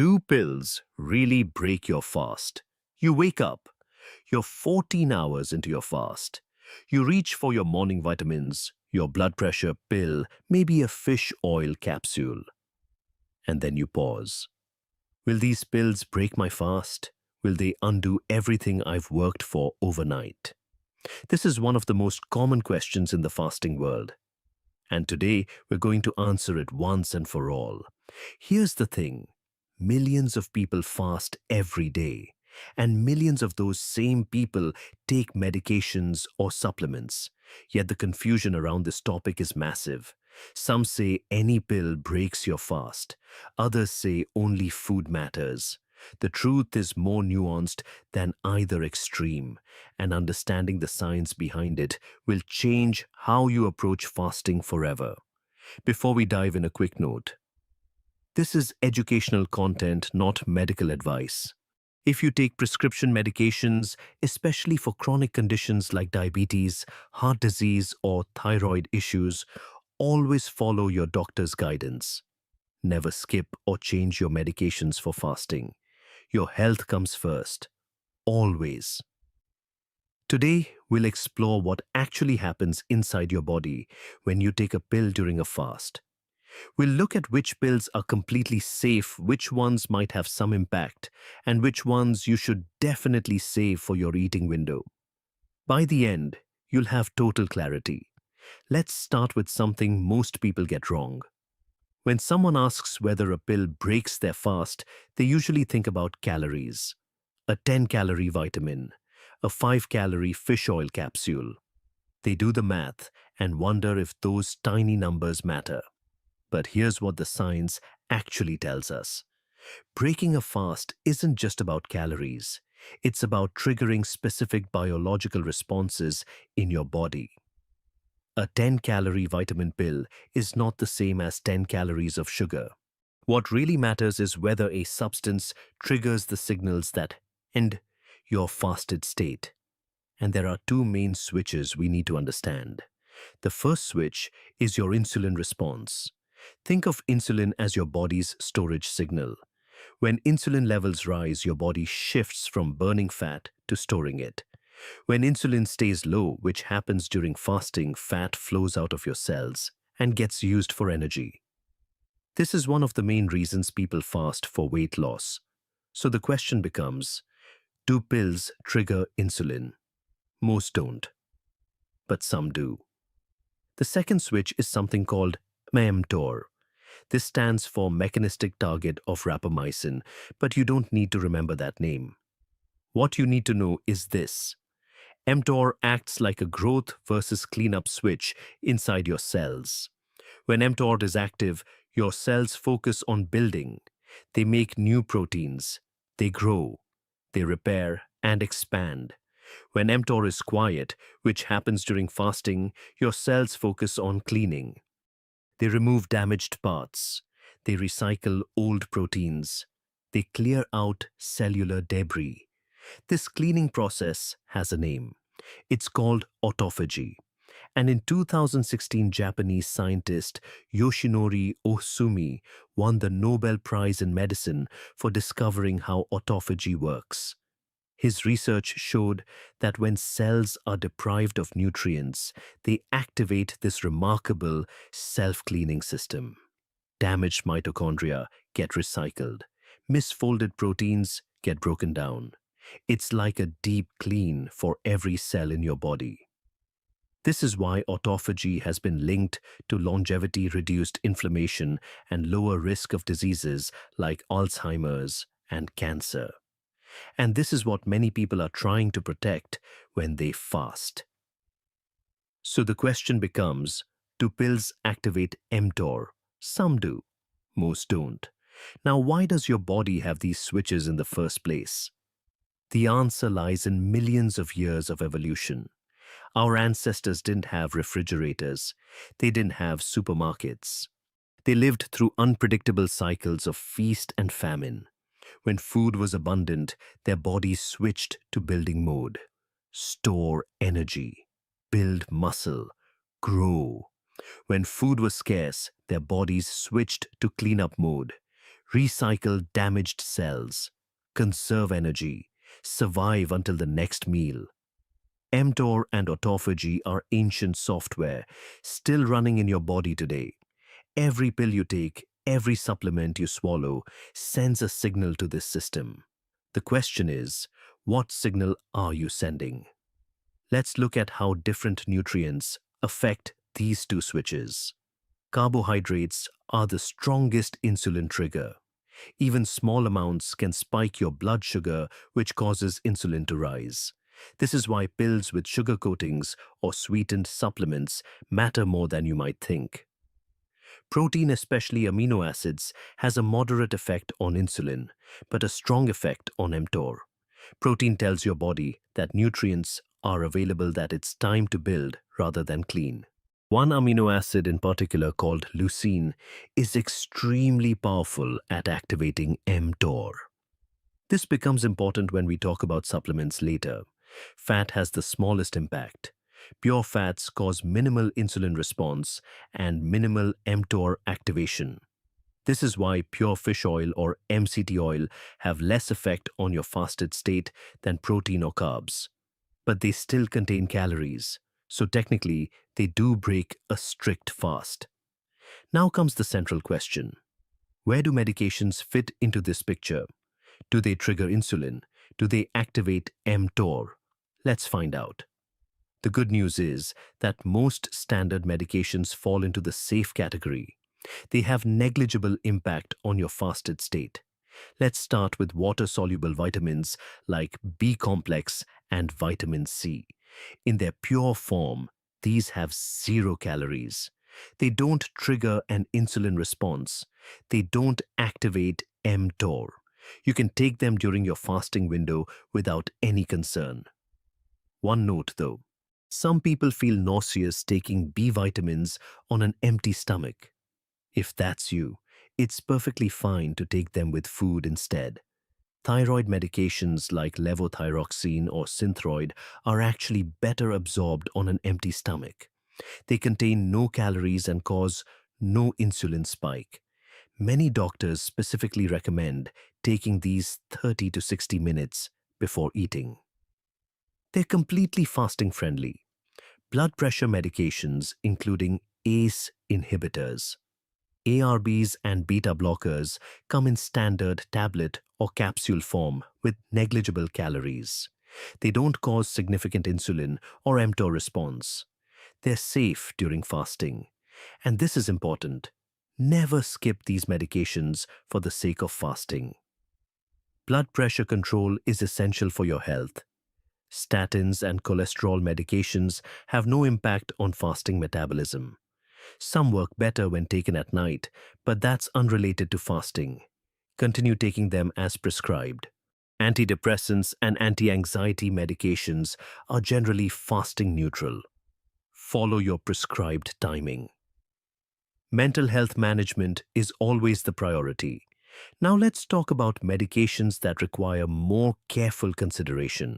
Do pills really break your fast? You wake up, you're 14 hours into your fast. You reach for your morning vitamins, your blood pressure pill, maybe a fish oil capsule. And then you pause. Will these pills break my fast? Will they undo everything I've worked for overnight? This is one of the most common questions in the fasting world. And today, we're going to answer it once and for all. Here's the thing. Millions of people fast every day, and millions of those same people take medications or supplements. Yet the confusion around this topic is massive. Some say any pill breaks your fast. Others say only food matters. The truth is more nuanced than either extreme, and understanding the science behind it will change how you approach fasting forever. Before we dive in, a quick note. This is educational content, not medical advice. If you take prescription medications, especially for chronic conditions like diabetes, heart disease, or thyroid issues, always follow your doctor's guidance. Never skip or change your medications for fasting. Your health comes first. Always. Today, we'll explore what actually happens inside your body when you take a pill during a fast. We'll look at which pills are completely safe, which ones might have some impact, and which ones you should definitely save for your eating window. By the end, you'll have total clarity. Let's start with something most people get wrong. When someone asks whether a pill breaks their fast, they usually think about calories. A 10-calorie vitamin, a 5-calorie fish oil capsule. They do the math and wonder if those tiny numbers matter. But here's what the science actually tells us. Breaking a fast isn't just about calories. It's about triggering specific biological responses in your body. A 10-calorie vitamin pill is not the same as 10 calories of sugar. What really matters is whether a substance triggers the signals that end your fasted state. And there are two main switches we need to understand. The first switch is your insulin response. Think of insulin as your body's storage signal. When insulin levels rise, your body shifts from burning fat to storing it. When insulin stays low, which happens during fasting, fat flows out of your cells and gets used for energy. This is one of the main reasons people fast for weight loss. So the question becomes, do pills trigger insulin? Most don't, but some do. The second switch is something called mTOR. This stands for mechanistic target of rapamycin, but you don't need to remember that name. What you need to know is this. mTOR acts like a growth versus cleanup switch inside your cells. When mTOR is active, your cells focus on building. They make new proteins. They grow. They repair and expand. When mTOR is quiet, which happens during fasting, your cells focus on cleaning. They remove damaged parts. They recycle old proteins. They clear out cellular debris. This cleaning process has a name. It's called autophagy. And in 2016, Japanese scientist Yoshinori Ohsumi won the Nobel Prize in Medicine for discovering how autophagy works. His research showed that when cells are deprived of nutrients, they activate this remarkable self-cleaning system. Damaged mitochondria get recycled. Misfolded proteins get broken down. It's like a deep clean for every cell in your body. This is why autophagy has been linked to longevity, reduced inflammation, and lower risk of diseases like Alzheimer's and cancer. And this is what many people are trying to protect when they fast. So the question becomes, do pills activate mTOR? Some do, most don't. Now, why does your body have these switches in the first place? The answer lies in millions of years of evolution. Our ancestors didn't have refrigerators. They didn't have supermarkets. They lived through unpredictable cycles of feast and famine. When food was abundant, their bodies switched to building mode. Store energy, build muscle, grow. When food was scarce, their bodies switched to cleanup mode. recycle damaged cells, conserve energy, survive until the next meal. mTOR and autophagy are ancient software, still running in your body today. Every pill you take, every supplement you swallow sends a signal to this system. The question is, what signal are you sending? Let's look at how different nutrients affect these two switches. Carbohydrates are the strongest insulin trigger. Even small amounts can spike your blood sugar, which causes insulin to rise. This is why pills with sugar coatings or sweetened supplements matter more than you might think. Protein, especially amino acids, has a moderate effect on insulin, but a strong effect on mTOR. Protein tells your body that nutrients are available, that it's time to build rather than clean. One amino acid in particular, called leucine, is extremely powerful at activating mTOR. This becomes important when we talk about supplements later. Fat has the smallest impact. Pure fats cause minimal insulin response and minimal mTOR activation. This is why pure fish oil or MCT oil have less effect on your fasted state than protein or carbs. But they still contain calories, so technically they do break a strict fast. Now comes the central question. Where do medications fit into this picture? Do they trigger insulin? Do they activate mTOR? Let's find out. The good news is that most standard medications fall into the safe category. They have negligible impact on your fasted state. Let's start with water-soluble vitamins like B complex and vitamin C. In their pure form, these have 0 calories. They don't trigger an insulin response. They don't activate mTOR. You can take them during your fasting window without any concern. One note though, some people feel nauseous taking B vitamins on an empty stomach. If that's you, it's perfectly fine to take them with food instead. Thyroid medications like levothyroxine or Synthroid are actually better absorbed on an empty stomach. They contain no calories and cause no insulin spike. Many doctors specifically recommend taking these 30 to 60 minutes before eating. They're completely fasting friendly. Blood pressure medications, including ACE inhibitors, ARBs and beta blockers, come in standard tablet or capsule form with negligible calories. They don't cause significant insulin or mTOR response. They're safe during fasting. And this is important. Never skip these medications for the sake of fasting. Blood pressure control is essential for your health. Statins and cholesterol medications have no impact on fasting metabolism. Some work better when taken at night, but that's unrelated to fasting. Continue taking them as prescribed. Antidepressants and anti-anxiety medications are generally fasting neutral. Follow your prescribed timing. Mental health management is always the priority. Now let's talk about medications that require more careful consideration.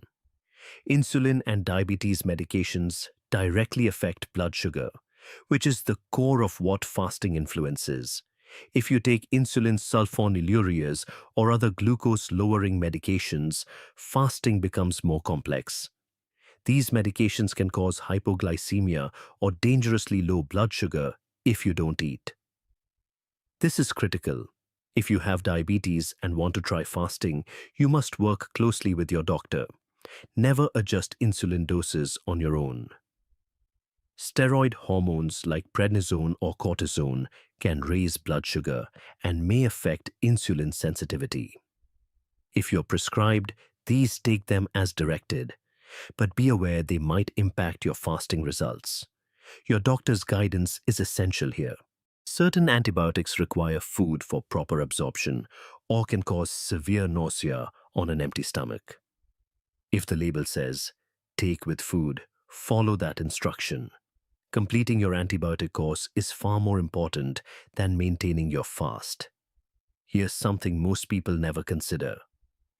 Insulin and diabetes medications directly affect blood sugar, which is the core of what fasting influences. If you take insulin sulfonylureas or other glucose-lowering medications, fasting becomes more complex. These medications can cause hypoglycemia or dangerously low blood sugar if you don't eat. This is critical. If you have diabetes and want to try fasting, you must work closely with your doctor. Never adjust insulin doses on your own. Steroid hormones like prednisone or cortisone can raise blood sugar and may affect insulin sensitivity. If you're prescribed, these take them as directed, but be aware they might impact your fasting results. Your doctor's guidance is essential here. Certain antibiotics require food for proper absorption or can cause severe nausea on an empty stomach. If the label says, "Take with food," follow that instruction. Completing your antibiotic course is far more important than maintaining your fast. Here's something most people never consider.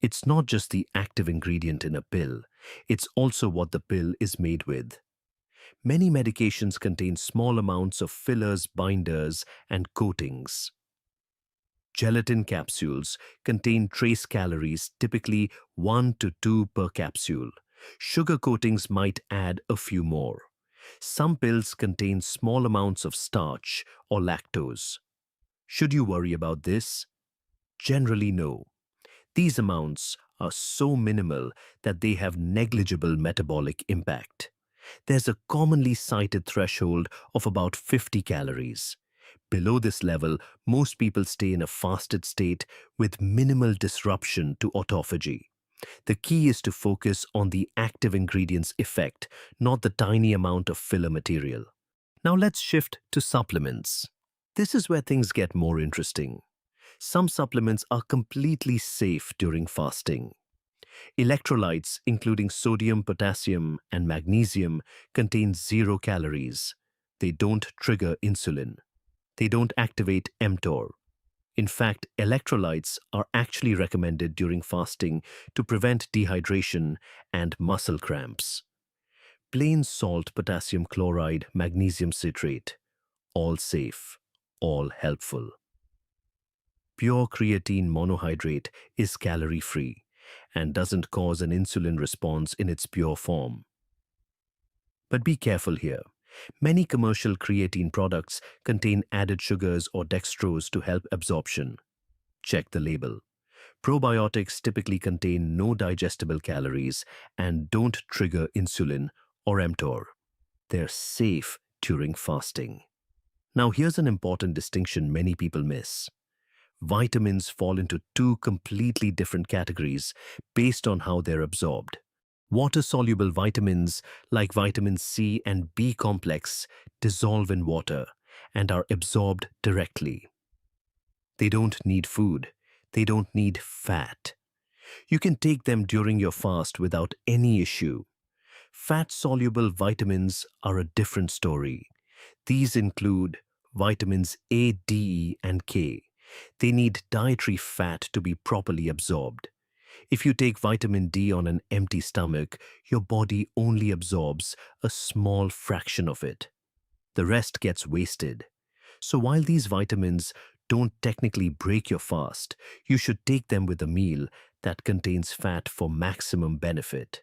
It's not just the active ingredient in a pill, it's also what the pill is made with. Many medications contain small amounts of fillers, binders, and coatings. Gelatin capsules contain trace calories, typically 1 to 2 per capsule. Sugar coatings might add a few more. Some pills contain small amounts of starch or lactose. Should you worry about this? Generally, no. These amounts are so minimal that they have negligible metabolic impact. There's a commonly cited threshold of about 50 calories. Below this level, most people stay in a fasted state with minimal disruption to autophagy. The key is to focus on the active ingredient's effect, not the tiny amount of filler material. Now let's shift to supplements. This is where things get more interesting. Some supplements are completely safe during fasting. Electrolytes, including sodium, potassium, and magnesium, contain 0 calories. They don't trigger insulin. They don't activate mTOR. In fact, electrolytes are actually recommended during fasting to prevent dehydration and muscle cramps. Plain salt, potassium chloride, magnesium citrate, all safe, all helpful. Pure creatine monohydrate is calorie-free and doesn't cause an insulin response in its pure form. But be careful here. Many commercial creatine products contain added sugars or dextrose to help absorption. Check the label. Probiotics typically contain no digestible calories and don't trigger insulin or mTOR. They're safe during fasting. Now here's an important distinction many people miss. Vitamins fall into two completely different categories based on how they're absorbed. Water-soluble vitamins like vitamin C and B complex dissolve in water and are absorbed directly. They don't need food. They don't need fat. You can take them during your fast without any issue. Fat-soluble vitamins are a different story. These include vitamins A, D, and K. They need dietary fat to be properly absorbed. If you take vitamin D on an empty stomach, your body only absorbs a small fraction of it. The rest gets wasted. So while these vitamins don't technically break your fast, you should take them with a meal that contains fat for maximum benefit.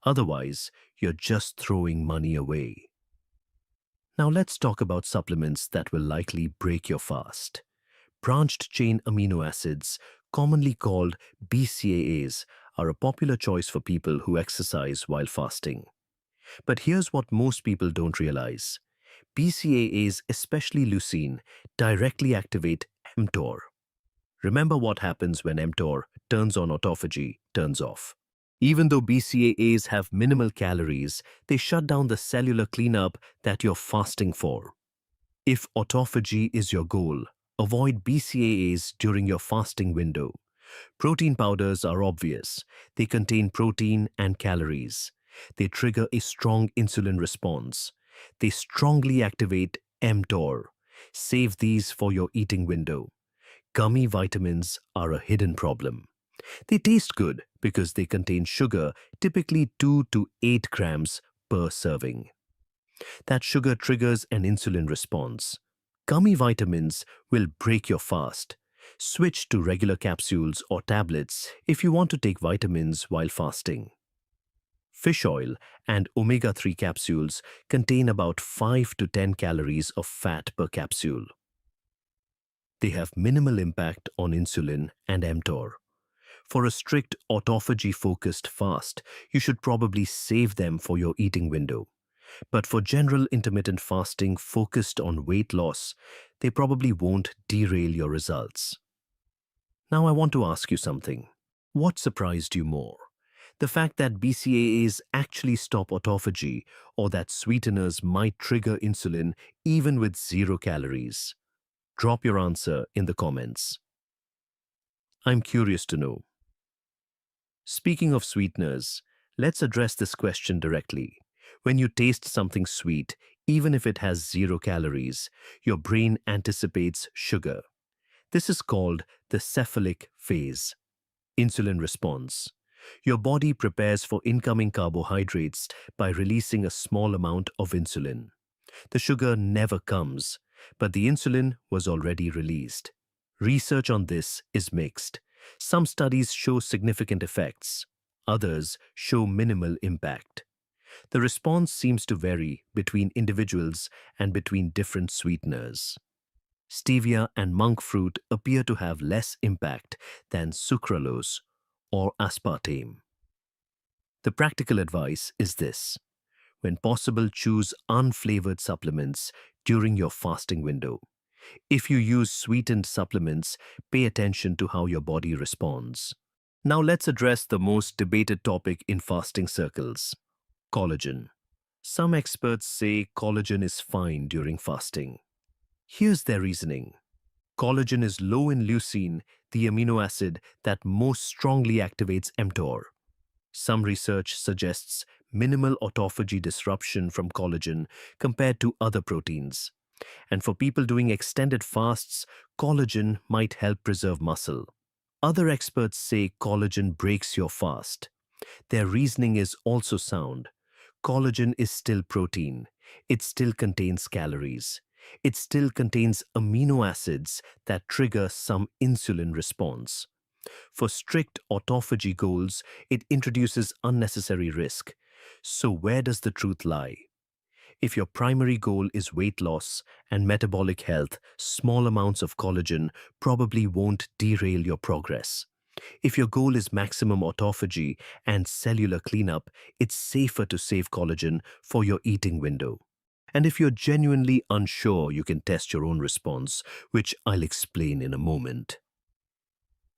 Otherwise, you're just throwing money away. Now let's talk about supplements that will likely break your fast. Branched-chain amino acids, commonly called BCAAs, are a popular choice for people who exercise while fasting. But here's what most people don't realize. BCAAs, especially leucine, directly activate mTOR. Remember what happens when mTOR turns on autophagy, turns off. Even though BCAAs have minimal calories, they shut down the cellular cleanup that you're fasting for. If autophagy is your goal, avoid BCAAs during your fasting window. Protein powders are obvious. They contain protein and calories. They trigger a strong insulin response. They strongly activate mTOR. Save these for your eating window. Gummy vitamins are a hidden problem. They taste good because they contain sugar, typically 2 to 8 grams per serving. That sugar triggers an insulin response. Gummy vitamins will break your fast. Switch to regular capsules or tablets if you want to take vitamins while fasting. Fish oil and omega-3 capsules contain about 5 to 10 calories of fat per capsule. They have minimal impact on insulin and mTOR. For a strict autophagy-focused fast, you should probably save them for your eating window. But for general intermittent fasting focused on weight loss, they probably won't derail your results. Now I want to ask you something. What surprised you more? The fact that BCAAs actually stop autophagy, or that sweeteners might trigger insulin even with 0 calories? Drop your answer in the comments. I'm curious to know. Speaking of sweeteners, let's address this question directly. When you taste something sweet, even if it has 0 calories, your brain anticipates sugar. This is called the cephalic phase, insulin response. Your body prepares for incoming carbohydrates by releasing a small amount of insulin. The sugar never comes, but the insulin was already released. Research on this is mixed. Some studies show significant effects, others show minimal impact. The response seems to vary between individuals and between different sweeteners. Stevia and monk fruit appear to have less impact than sucralose or aspartame. The practical advice is this: when possible, choose unflavored supplements during your fasting window. If you use sweetened supplements, pay attention to how your body responds. Now let's address the most debated topic in fasting circles: collagen. Some experts say collagen is fine during fasting. Here's their reasoning. Collagen is low in leucine, the amino acid that most strongly activates mTOR. Some research suggests minimal autophagy disruption from collagen compared to other proteins. And for people doing extended fasts, collagen might help preserve muscle. Other experts say collagen breaks your fast. Their reasoning is also sound. Collagen is still protein. It still contains calories. It still contains amino acids that trigger some insulin response. For strict autophagy goals, it introduces unnecessary risk. So where does the truth lie? If your primary goal is weight loss and metabolic health, small amounts of collagen probably won't derail your progress. If your goal is maximum autophagy and cellular cleanup, it's safer to save collagen for your eating window. And if you're genuinely unsure, you can test your own response, which I'll explain in a moment.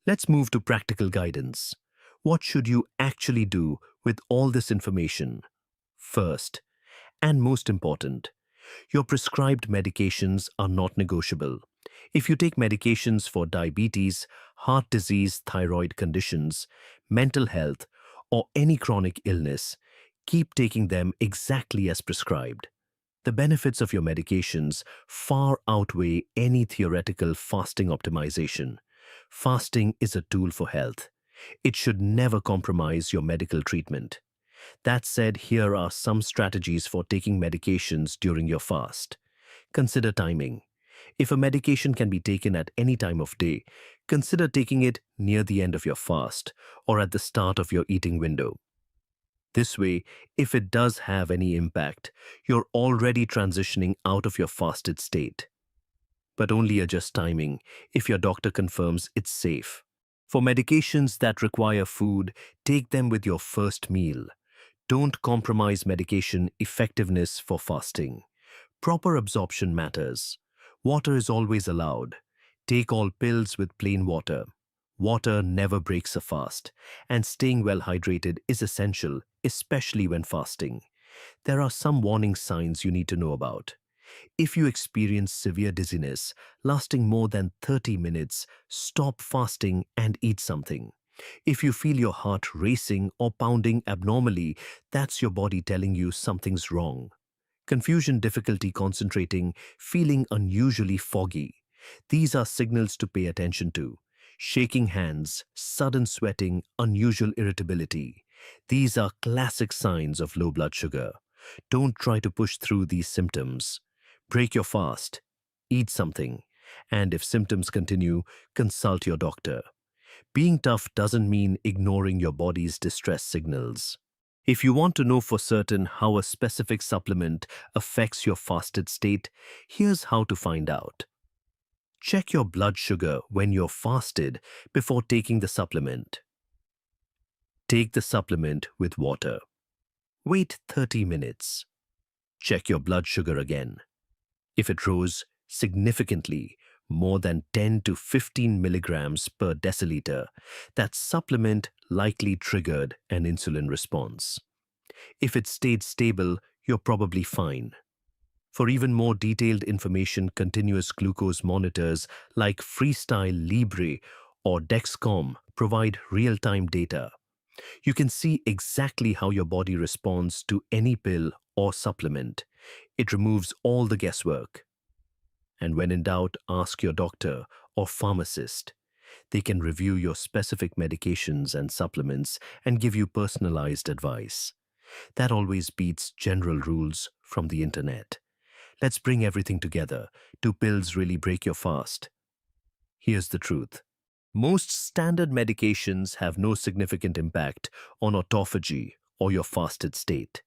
Let's move to practical guidance. What should you actually do with all this information? First, and most important, your prescribed medications are not negotiable. If you take medications for diabetes, heart disease, thyroid conditions, mental health, or any chronic illness, keep taking them exactly as prescribed. The benefits of your medications far outweigh any theoretical fasting optimization. Fasting is a tool for health. It should never compromise your medical treatment. That said, here are some strategies for taking medications during your fast. Consider timing. If a medication can be taken at any time of day, consider taking it near the end of your fast or at the start of your eating window. This way, if it does have any impact, you're already transitioning out of your fasted state. But only adjust timing if your doctor confirms it's safe. For medications that require food, take them with your first meal. Don't compromise medication effectiveness for fasting. Proper absorption matters. Water is always allowed. Take all pills with plain water. Water never breaks a fast, and staying well hydrated is essential, especially when fasting. There are some warning signs you need to know about. If you experience severe dizziness lasting more than 30 minutes, stop fasting and eat something. If you feel your heart racing or pounding abnormally, that's your body telling you something's wrong. Confusion, difficulty concentrating, feeling unusually foggy. These are signals to pay attention to. Shaking hands, sudden sweating, unusual irritability. These are classic signs of low blood sugar. Don't try to push through these symptoms. Break your fast. Eat something. And if symptoms continue, consult your doctor. Being tough doesn't mean ignoring your body's distress signals. If you want to know for certain how a specific supplement affects your fasted state, here's how to find out. Check your blood sugar when you're fasted before taking the supplement. Take the supplement with water. Wait 30 minutes. Check your blood sugar again. If it rose significantly, more than 10 to 15 milligrams per deciliter, that supplement likely triggered an insulin response. If it stayed stable, you're probably fine. For even more detailed information, continuous glucose monitors like Freestyle Libre or Dexcom provide real-time data. You can see exactly how your body responds to any pill or supplement. It removes all the guesswork. And when in doubt, ask your doctor or pharmacist. They can review your specific medications and supplements and give you personalized advice. That always beats general rules from the internet. Let's bring everything together. Do pills really break your fast? Here's the truth. Most standard medications have no significant impact on autophagy or your fasted state.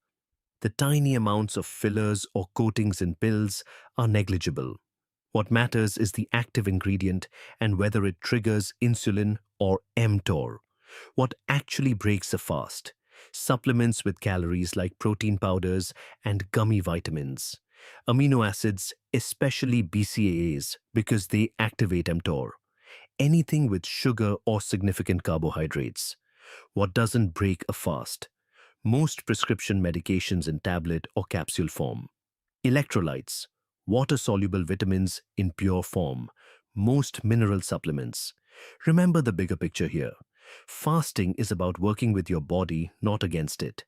The tiny amounts of fillers or coatings in pills are negligible. What matters is the active ingredient and whether it triggers insulin or mTOR. What actually breaks a fast? Supplements with calories like protein powders and gummy vitamins. Amino acids, especially BCAAs, because they activate mTOR. Anything with sugar or significant carbohydrates. What doesn't break a fast? Most prescription medications in tablet or capsule form. Electrolytes, water-soluble vitamins in pure form. Most mineral supplements. Remember the bigger picture here. Fasting is about working with your body, not against it.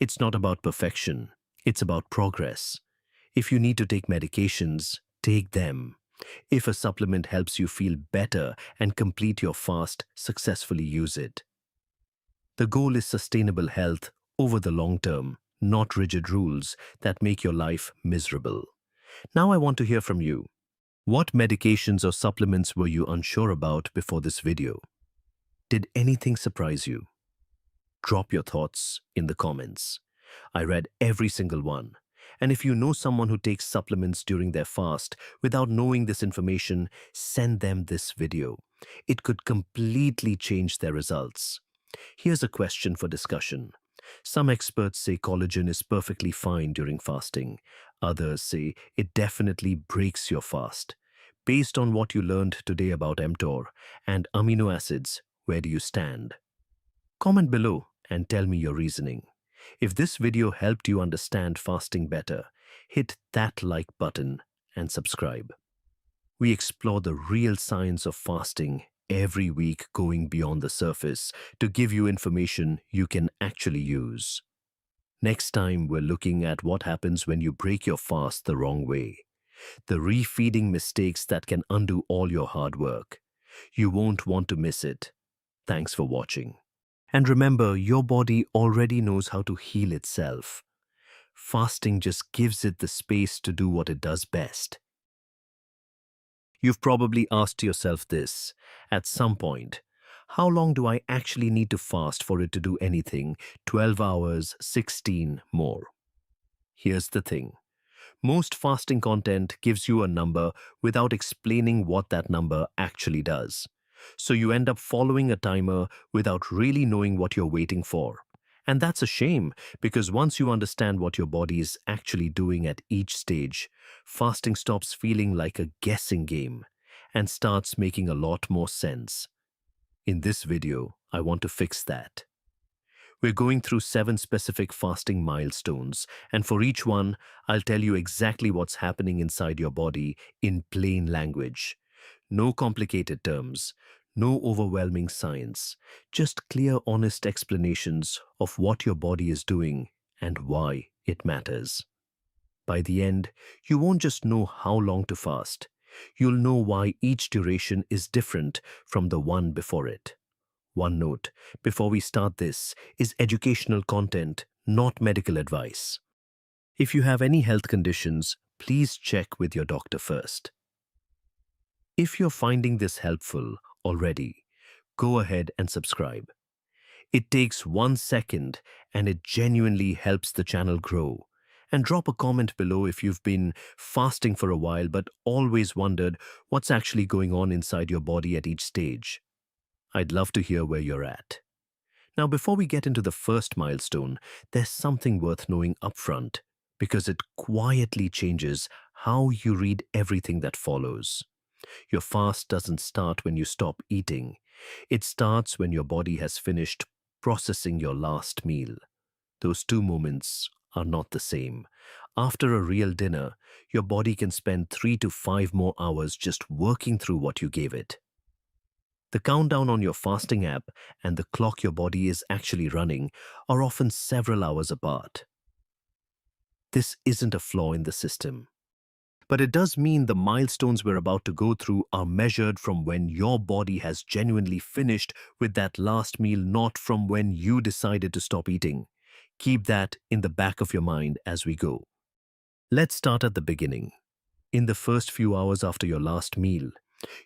It's not about perfection. It's about progress. If you need to take medications, take them. If a supplement helps you feel better and complete your fast, successfully use it. The goal is sustainable health over the long term, not rigid rules that make your life miserable. Now I want to hear from you. What medications or supplements were you unsure about before this video? Did anything surprise you? Drop your thoughts in the comments. I read every single one. And if you know someone who takes supplements during their fast without knowing this information, send them this video. It could completely change their results. Here's a question for discussion. Some experts say collagen is perfectly fine during fasting. Others say it definitely breaks your fast. Based on what you learned today about mTOR and amino acids, where do you stand? Comment below and tell me your reasoning. If this video helped you understand fasting better, hit that like button and subscribe. We explore the real science of fasting every week, going beyond the surface to give you information you can actually use. Next time, we're looking at what happens when you break your fast the wrong way. The refeeding mistakes that can undo all your hard work. You won't want to miss it. Thanks for watching. And remember, your body already knows how to heal itself. Fasting just gives it the space to do what it does best. You've probably asked yourself this at some point. How long do I actually need to fast for it to do anything? 12 hours, 16, more. Here's the thing. Most fasting content gives you a number without explaining what that number actually does. So you end up following a timer without really knowing what you're waiting for. And that's a shame, because once you understand what your body is actually doing at each stage, fasting stops feeling like a guessing game and starts making a lot more sense. In this video, I want to fix that. We're going through 7 specific fasting milestones, and for each one, I'll tell you exactly what's happening inside your body in plain language. No complicated terms, no overwhelming science, just clear, honest explanations of what your body is doing and why it matters. By the end, you won't just know how long to fast. You'll know why each duration is different from the one before it. One note before we start: this is educational content, not medical advice. If you have any health conditions, please check with your doctor first. If you're finding this helpful already, go ahead and subscribe. It takes 1 second and it genuinely helps the channel grow. And drop a comment below if you've been fasting for a while but always wondered what's actually going on inside your body at each stage. I'd love to hear where you're at. Now, before we get into the first milestone, there's something worth knowing upfront, because it quietly changes how you read everything that follows. Your fast doesn't start when you stop eating. It starts when your body has finished processing your last meal. Those two moments are not the same. After a real dinner, your body can spend 3 to 5 more hours just working through what you gave it. The countdown on your fasting app and the clock your body is actually running are often several hours apart. This isn't a flaw in the system, but it does mean the milestones we're about to go through are measured from when your body has genuinely finished with that last meal, not from when you decided to stop eating. Keep that in the back of your mind as we go. Let's start at the beginning. In the first few hours after your last meal,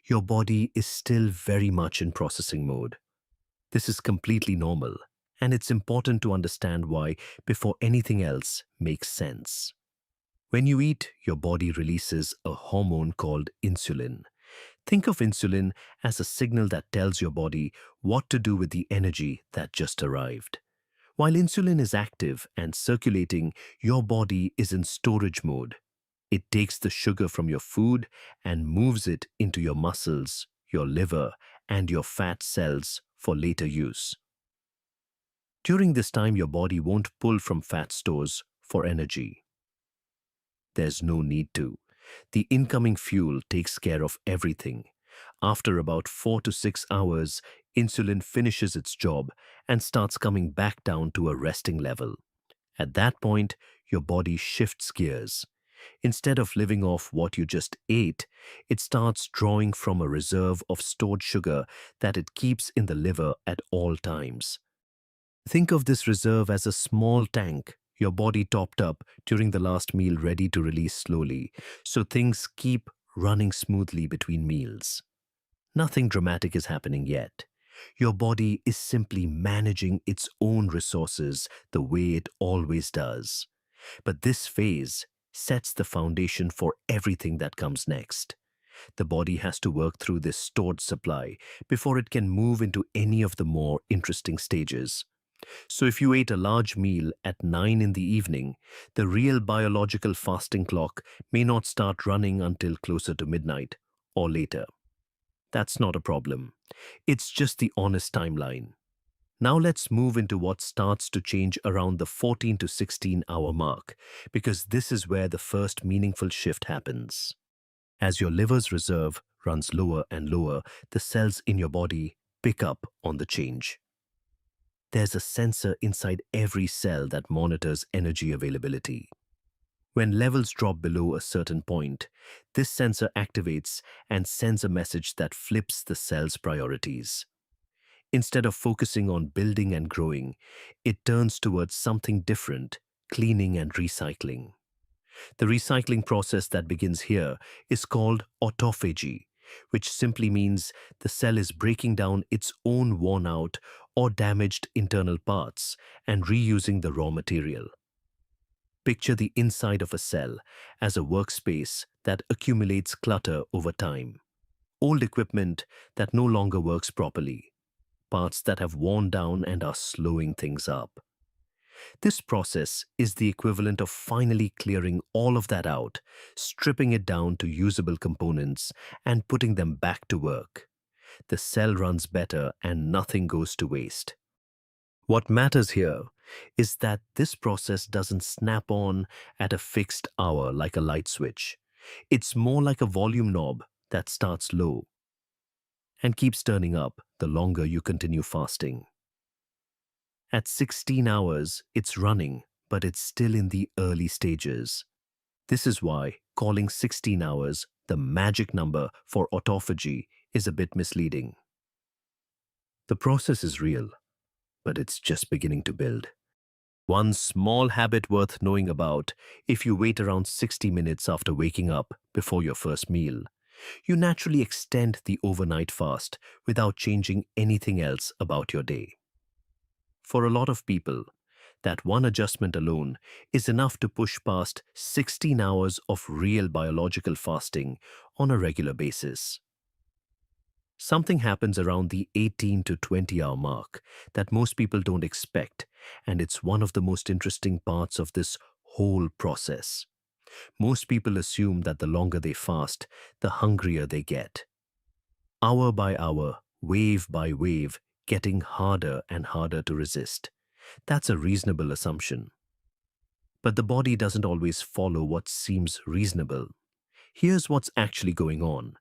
Your body is still very much in processing mode. This is completely normal, and it's important to understand why before anything else makes sense. When you eat, your body releases a hormone called insulin. Think of insulin as a signal that tells your body what to do with the energy that just arrived. While insulin is active and circulating, your body is in storage mode. It takes the sugar from your food and moves it into your muscles, your liver, and your fat cells for later use. During this time, your body won't pull from fat stores for energy. There's no need to. The incoming fuel takes care of everything. After about 4 to 6 hours, insulin finishes its job and starts coming back down to a resting level. At that point, your body shifts gears. Instead of living off what you just ate, it starts drawing from a reserve of stored sugar that it keeps in the liver at all times. Think of this reserve as a small tank your body topped up during the last meal, ready to release slowly, so things keep running smoothly between meals. Nothing dramatic is happening yet. Your body is simply managing its own resources the way it always does. But this phase sets the foundation for everything that comes next. The body has to work through this stored supply before it can move into any of the more interesting stages. So if you ate a large meal at 9 in the evening, the real biological fasting clock may not start running until closer to midnight or later. That's not a problem. It's just the honest timeline. Now let's move into what starts to change around the 14 to 16-hour mark, because this is where the first meaningful shift happens. As your liver's reserve runs lower and lower, the cells in your body pick up on the change. There's a sensor inside every cell that monitors energy availability. When levels drop below a certain point, this sensor activates and sends a message that flips the cell's priorities. Instead of focusing on building and growing, it turns towards something different, cleaning and recycling. The recycling process that begins here is called autophagy, which simply means the cell is breaking down its own worn-out or damaged internal parts and reusing the raw material. Picture the inside of a cell as a workspace that accumulates clutter over time. Old equipment that no longer works properly, parts that have worn down and are slowing things up. This process is the equivalent of finally clearing all of that out, stripping it down to usable components, and putting them back to work. The cell runs better and nothing goes to waste. What matters here is that this process doesn't snap on at a fixed hour like a light switch. It's more like a volume knob that starts low and keeps turning up the longer you continue fasting. At 16 hours, it's running, but it's still in the early stages. This is why calling 16 hours the magic number for autophagy is a bit misleading. The process is real, but it's just beginning to build. One small habit worth knowing about: if you wait around 60 minutes after waking up before your first meal, you naturally extend the overnight fast without changing anything else about your day. For a lot of people, that one adjustment alone is enough to push past 16 hours of real biological fasting on a regular basis. Something happens around the 18 to 20-hour mark that most people don't expect, and it's one of the most interesting parts of this whole process. Most people assume that the longer they fast, the hungrier they get. Hour by hour, wave by wave, getting harder and harder to resist. That's a reasonable assumption. But the body doesn't always follow what seems reasonable. Here's what's actually going on.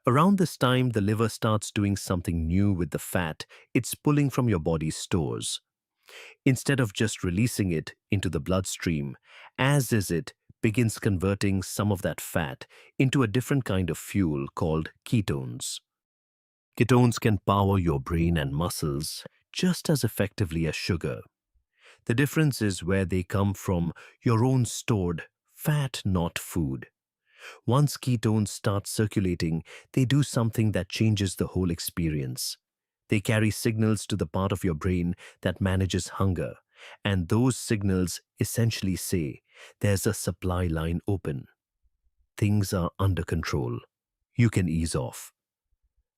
Around this time, the liver starts doing something new with the fat it's pulling from your body's stores. Instead of just releasing it into the bloodstream, as is it begins converting some of that fat into a different kind of fuel called ketones. Ketones can power your brain and muscles just as effectively as sugar. The difference is where they come from: your own stored fat, not food. Once ketones start circulating, they do something that changes the whole experience. They carry signals to the part of your brain that manages hunger, and those signals essentially say there's a supply line open. Things are under control. You can ease off.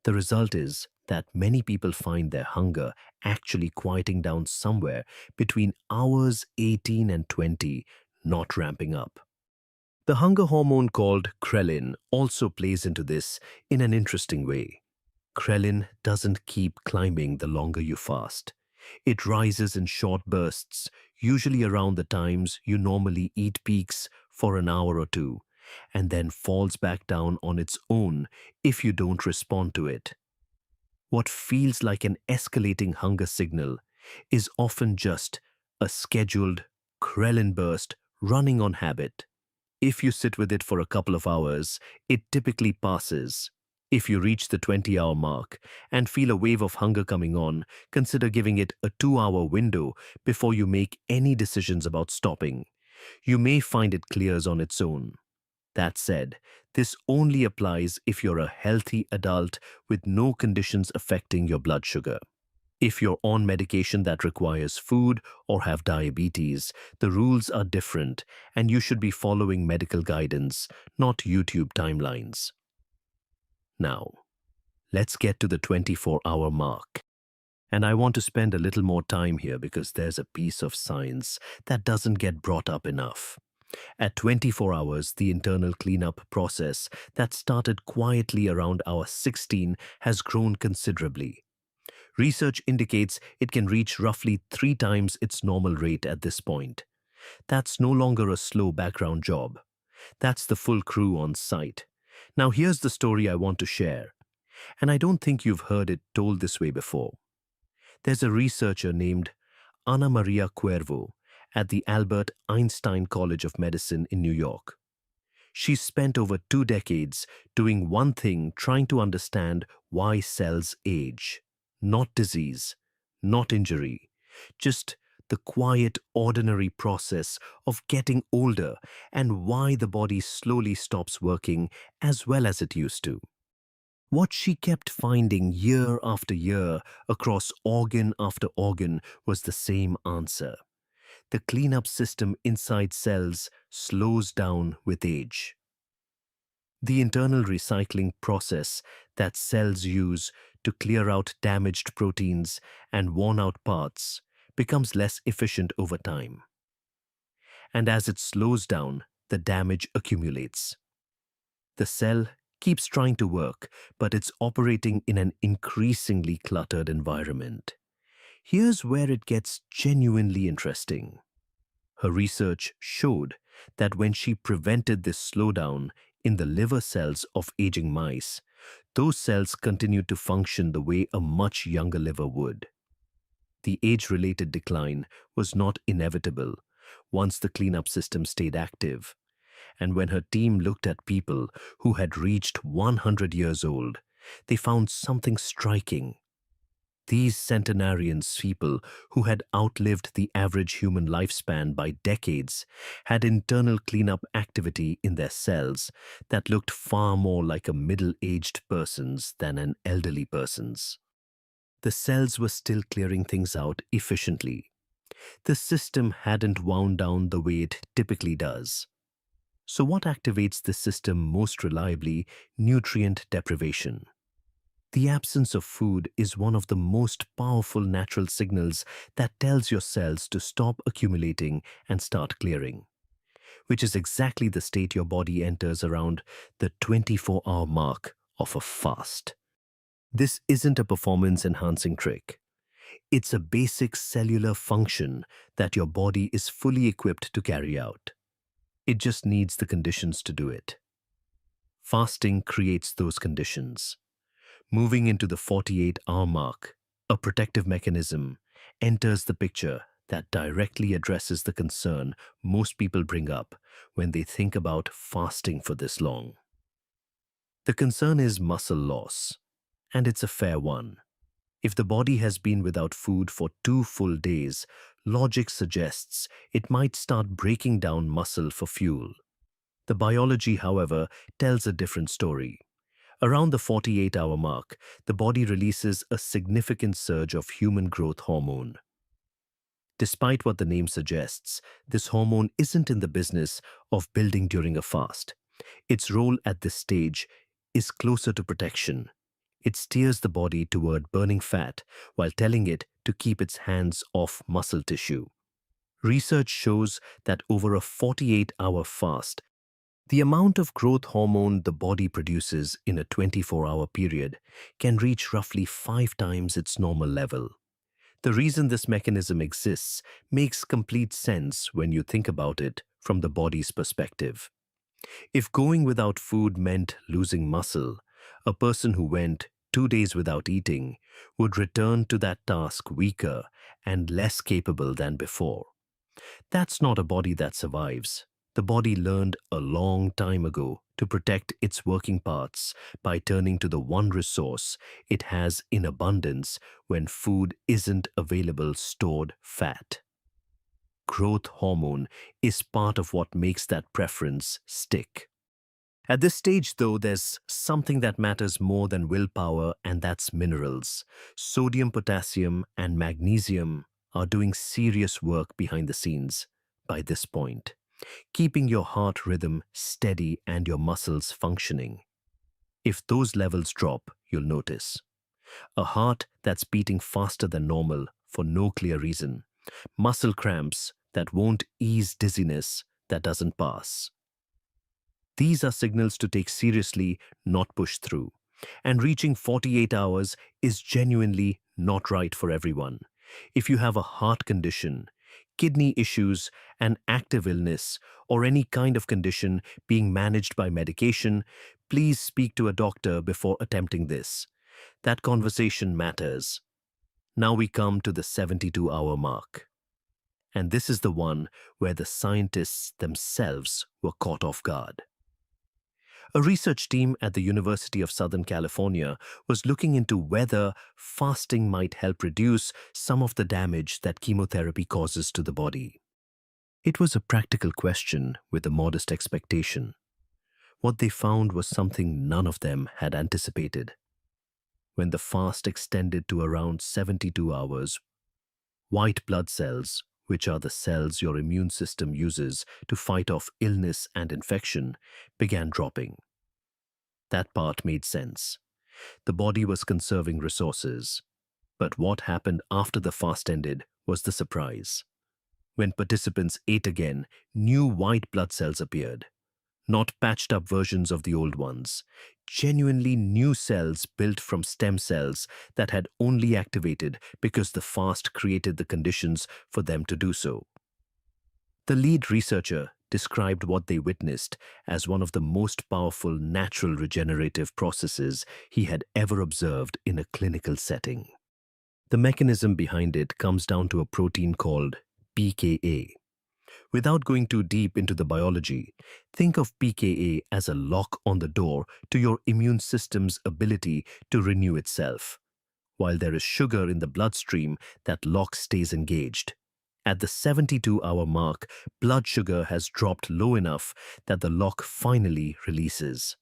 The result is that many people find their hunger actually quieting down somewhere between hours 18 and 20, not ramping up. The hunger hormone called ghrelin also plays into this in an interesting way. Ghrelin doesn't keep climbing the longer you fast. It rises in short bursts, usually around the times you normally eat peaks for an hour or two, and then falls back down on its own if you don't respond to it. What feels like an escalating hunger signal is often just a scheduled ghrelin burst running on habit. If you sit with it for a couple of hours, it typically passes. If you reach the 20-hour mark and feel a wave of hunger coming on, consider giving it a 2-hour window before you make any decisions about stopping. You may find it clears on its own. That said, this only applies if you're a healthy adult with no conditions affecting your blood sugar. If you're on medication that requires food or have diabetes, the rules are different and you should be following medical guidance, not YouTube timelines. Now, let's get to the 24-hour mark. And I want to spend a little more time here because there's a piece of science that doesn't get brought up enough. At 24 hours, the internal cleanup process that started quietly around hour 16 has grown considerably. Research indicates it can reach roughly 3 times its normal rate at this point. That's no longer a slow background job. That's the full crew on site. Now here's the story I want to share, and I don't think you've heard it told this way before. There's a researcher named Ana Maria Cuervo at the Albert Einstein College of Medicine in New York. She's spent over 2 decades doing one thing, trying to understand why cells age. Not disease, not injury, just the quiet, ordinary process of getting older and why the body slowly stops working as well as it used to. What she kept finding year after year across organ after organ was the same answer. The cleanup system inside cells slows down with age. The internal recycling process that cells use to clear out damaged proteins and worn-out parts becomes less efficient over time. And as it slows down, the damage accumulates. The cell keeps trying to work, but it's operating in an increasingly cluttered environment. Here's where it gets genuinely interesting. Her research showed that when she prevented this slowdown in the liver cells of aging mice, those cells continued to function the way a much younger liver would. The age-related decline was not inevitable once the cleanup system stayed active. And when her team looked at people who had reached 100 years old, they found something striking. These centenarians, people who had outlived the average human lifespan by decades, had internal cleanup activity in their cells that looked far more like a middle-aged person's than an elderly person's. The cells were still clearing things out efficiently. The system hadn't wound down the way it typically does. So what activates the system most reliably? Nutrient deprivation. The absence of food is one of the most powerful natural signals that tells your cells to stop accumulating and start clearing, which is exactly the state your body enters around the 24-hour mark of a fast. This isn't a performance-enhancing trick. It's a basic cellular function that your body is fully equipped to carry out. It just needs the conditions to do it. Fasting creates those conditions. Moving into the 48-hour mark, a protective mechanism enters the picture that directly addresses the concern most people bring up when they think about fasting for this long. The concern is muscle loss, and it's a fair one. If the body has been without food for 2 full days, logic suggests it might start breaking down muscle for fuel. The biology, however, tells a different story. Around the 48-hour mark, the body releases a significant surge of human growth hormone. Despite what the name suggests, this hormone isn't in the business of building during a fast. Its role at this stage is closer to protection. It steers the body toward burning fat while telling it to keep its hands off muscle tissue. Research shows that over a 48-hour fast, the amount of growth hormone the body produces in a 24-hour period can reach roughly 5 times its normal level. The reason this mechanism exists makes complete sense when you think about it from the body's perspective. If going without food meant losing muscle, a person who went 2 days without eating would return to that task weaker and less capable than before. That's not a body that survives. The body learned a long time ago to protect its working parts by turning to the one resource it has in abundance when food isn't available: stored fat. Growth hormone is part of what makes that preference stick. At this stage, though, there's something that matters more than willpower, and that's minerals. Sodium, potassium, and magnesium are doing serious work behind the scenes by this point, keeping your heart rhythm steady and your muscles functioning. If those levels drop, you'll notice a heart that's beating faster than normal for no clear reason, muscle cramps that won't ease, dizziness that doesn't pass. These are signals to take seriously, not push through. And reaching 48 hours is genuinely not right for everyone. If you have a heart condition, kidney issues, an active illness, or any kind of condition being managed by medication, please speak to a doctor before attempting this. That conversation matters. Now we come to the 72-hour mark. And this is the one where the scientists themselves were caught off guard. A research team at the University of Southern California was looking into whether fasting might help reduce some of the damage that chemotherapy causes to the body. It was a practical question with a modest expectation. What they found was something none of them had anticipated. When the fast extended to around 72 hours, white blood cells, which are the cells your immune system uses to fight off illness and infection, began dropping. That part made sense. The body was conserving resources. But what happened after the fast ended was the surprise. When participants ate again, new white blood cells appeared. Not patched-up versions of the old ones. Genuinely new cells built from stem cells that had only activated because the fast created the conditions for them to do so. The lead researcher described what they witnessed as one of the most powerful natural regenerative processes he had ever observed in a clinical setting. The mechanism behind it comes down to a protein called BCAA. Without going too deep into the biology, think of BCAA as a lock on the door to your immune system's ability to renew itself. While there is sugar in the bloodstream, that lock stays engaged. At the 72-hour mark, blood sugar has dropped low enough that the lock finally releases.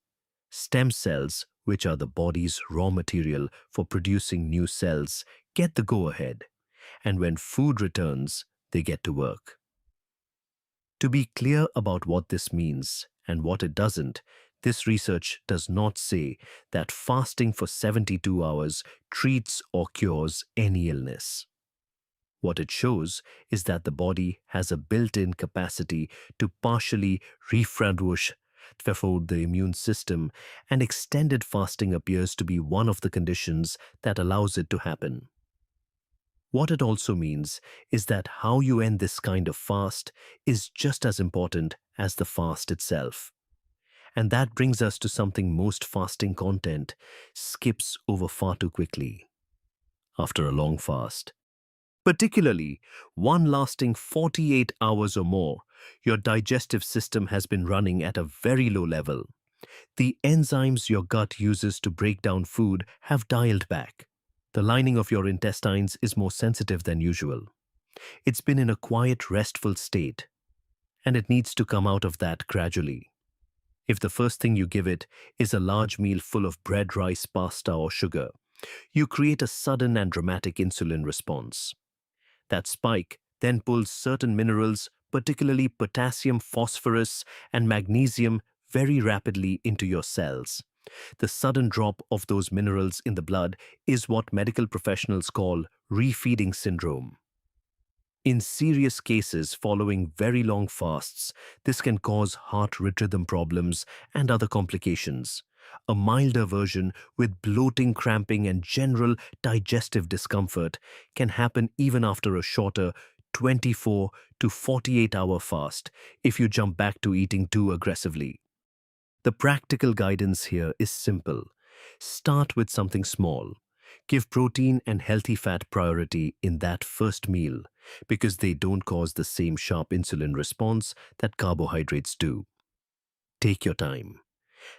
Stem cells, which are the body's raw material for producing new cells, get the go-ahead. And when food returns, they get to work. To be clear about what this means and what it doesn't, this research does not say that fasting for 72 hours treats or cures any illness. What it shows is that the body has a built-in capacity to partially refurbish the immune system, and extended fasting appears to be one of the conditions that allows it to happen. What it also means is that how you end this kind of fast is just as important as the fast itself. And that brings us to something most fasting content skips over far too quickly. After a long fast, particularly one lasting 48 hours or more, your digestive system has been running at a very low level. The enzymes your gut uses to break down food have dialed back. The lining of your intestines is more sensitive than usual. It's been in a quiet, restful state, and it needs to come out of that gradually. If the first thing you give it is a large meal full of bread, rice, pasta, or sugar, you create a sudden and dramatic insulin response. That spike then pulls certain minerals, particularly potassium, phosphorus, and magnesium, very rapidly into your cells. The sudden drop of those minerals in the blood is what medical professionals call refeeding syndrome. In serious cases following very long fasts, this can cause heart rhythm problems and other complications. A milder version with bloating, cramping, and general digestive discomfort can happen even after a shorter 24 to 48-hour fast if you jump back to eating too aggressively. The practical guidance here is simple. Start with something small. Give protein and healthy fat priority in that first meal because they don't cause the same sharp insulin response that carbohydrates do. Take your time.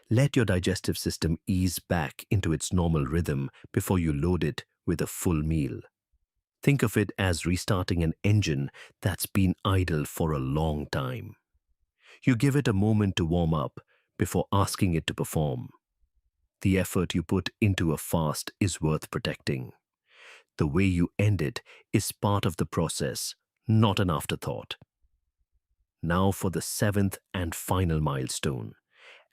Let your digestive system ease back into its normal rhythm before you load it with a full meal. Think of it as restarting an engine that's been idle for a long time. You give it a moment to warm up before asking it to perform. The effort you put into a fast is worth protecting. The way you end it is part of the process, not an afterthought. Now for the seventh and final milestone.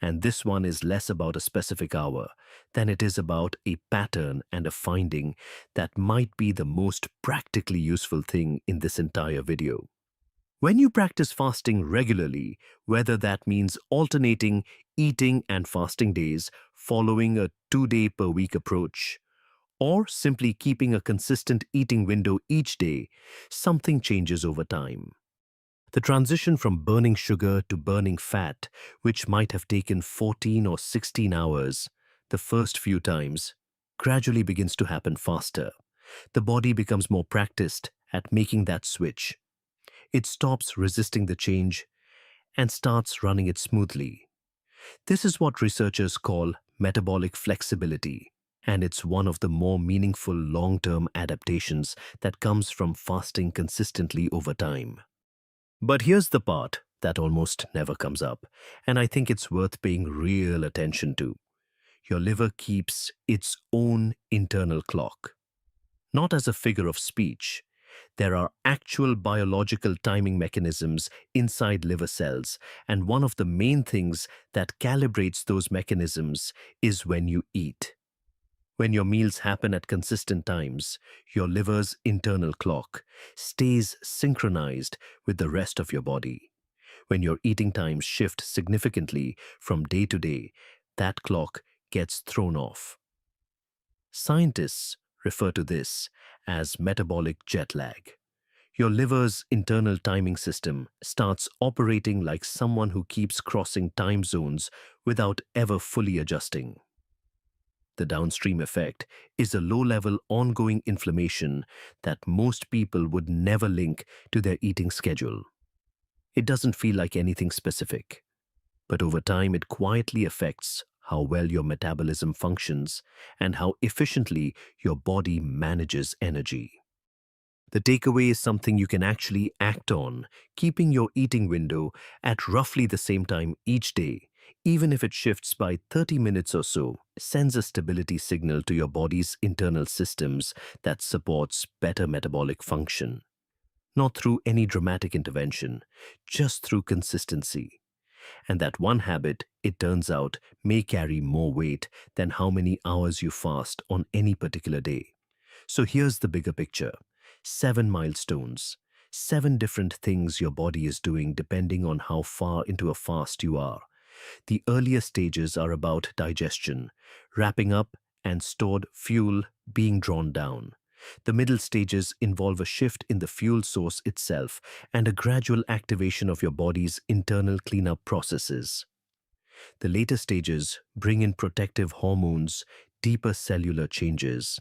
And this one is less about a specific hour than it is about a pattern and a finding that might be the most practically useful thing in this entire video. When you practice fasting regularly, whether that means alternating eating and fasting days following a 2-day per week approach, or simply keeping a consistent eating window each day, something changes over time. The transition from burning sugar to burning fat, which might have taken 14 or 16 hours the first few times, gradually begins to happen faster. The body becomes more practiced at making that switch. It stops resisting the change and starts running it smoothly. This is what researchers call metabolic flexibility, and it's one of the more meaningful long-term adaptations that comes from fasting consistently over time. But here's the part that almost never comes up, and I think it's worth paying real attention to. Your liver keeps its own internal clock. Not as a figure of speech. There are actual biological timing mechanisms inside liver cells, and one of the main things that calibrates those mechanisms is when you eat. When your meals happen at consistent times, your liver's internal clock stays synchronized with the rest of your body. When your eating times shift significantly from day to day, that clock gets thrown off. Scientists refer to this as metabolic jet lag. Your liver's internal timing system starts operating like someone who keeps crossing time zones without ever fully adjusting. The downstream effect is a low-level ongoing inflammation that most people would never link to their eating schedule. It doesn't feel like anything specific, but over time it quietly affects how well your metabolism functions and how efficiently your body manages energy. The takeaway is something you can actually act on, keeping your eating window at roughly the same time each day, even if it shifts by 30 minutes or so, sends a stability signal to your body's internal systems that supports better metabolic function. Not through any dramatic intervention, just through consistency. And that one habit, it turns out, may carry more weight than how many hours you fast on any particular day. So here's the bigger picture. 7 milestones. 7 different things your body is doing depending on how far into a fast you are. The earlier stages are about digestion, wrapping up and stored fuel being drawn down. The middle stages involve a shift in the fuel source itself and a gradual activation of your body's internal cleanup processes. The later stages bring in protective hormones, deeper cellular changes,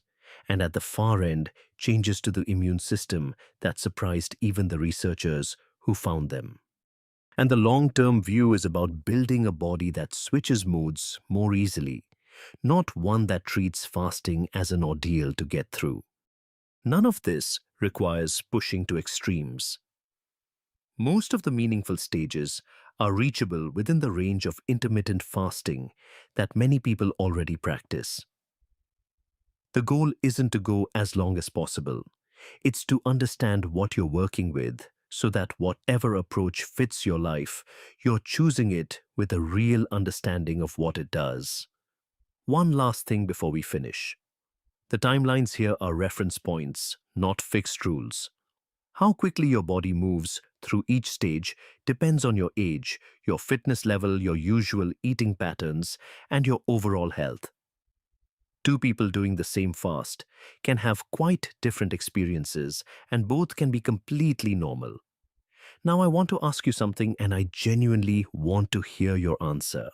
and at the far end, changes to the immune system that surprised even the researchers who found them. And the long-term view is about building a body that switches moods more easily, not one that treats fasting as an ordeal to get through. None of this requires pushing to extremes. Most of the meaningful stages are reachable within the range of intermittent fasting that many people already practice. The goal isn't to go as long as possible. It's to understand what you're working with so that whatever approach fits your life, you're choosing it with a real understanding of what it does. One last thing before we finish. The timelines here are reference points, not fixed rules. How quickly your body moves through each stage depends on your age, your fitness level, your usual eating patterns, and your overall health. Two people doing the same fast can have quite different experiences, and both can be completely normal. Now, I want to ask you something, and I genuinely want to hear your answer.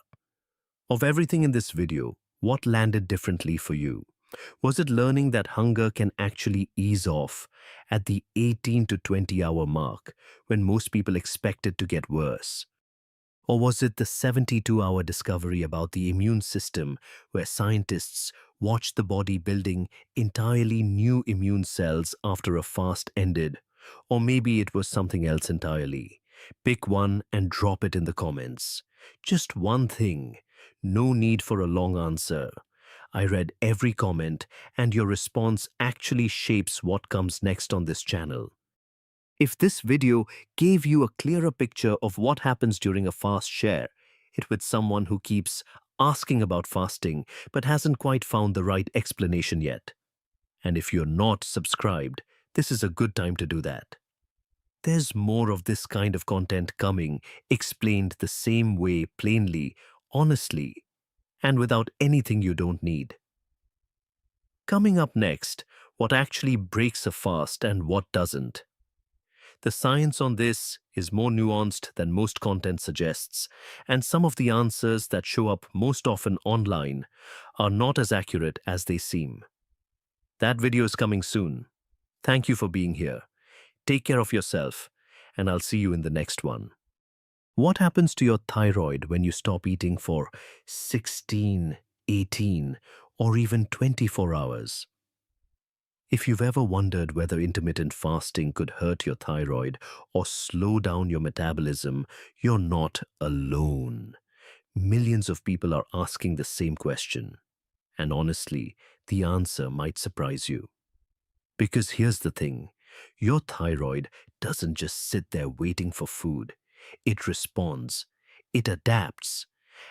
Of everything in this video, what landed differently for you? Was it learning that hunger can actually ease off at the 18 to 20-hour mark when most people expect it to get worse? Or was it the 72-hour discovery about the immune system where scientists watched the body building entirely new immune cells after a fast ended? Or maybe it was something else entirely. Pick one and drop it in the comments. Just one thing. No need for a long answer. I read every comment, and your response actually shapes what comes next on this channel. If this video gave you a clearer picture of what happens during a fast, share it with someone who keeps asking about fasting but hasn't quite found the right explanation yet. And if you're not subscribed, this is a good time to do that. There's more of this kind of content coming, explained the same way, plainly, honestly, and without anything you don't need. Coming up next, what actually breaks a fast and what doesn't. The science on this is more nuanced than most content suggests, and some of the answers that show up most often online are not as accurate as they seem. That video is coming soon. Thank you for being here. Take care of yourself, and I'll see you in the next one. What happens to your thyroid when you stop eating for 16, 18, or even 24 hours? If you've ever wondered whether intermittent fasting could hurt your thyroid or slow down your metabolism, you're not alone. Millions of people are asking the same question. And honestly, the answer might surprise you. Because here's the thing, your thyroid doesn't just sit there waiting for food. It responds. It adapts.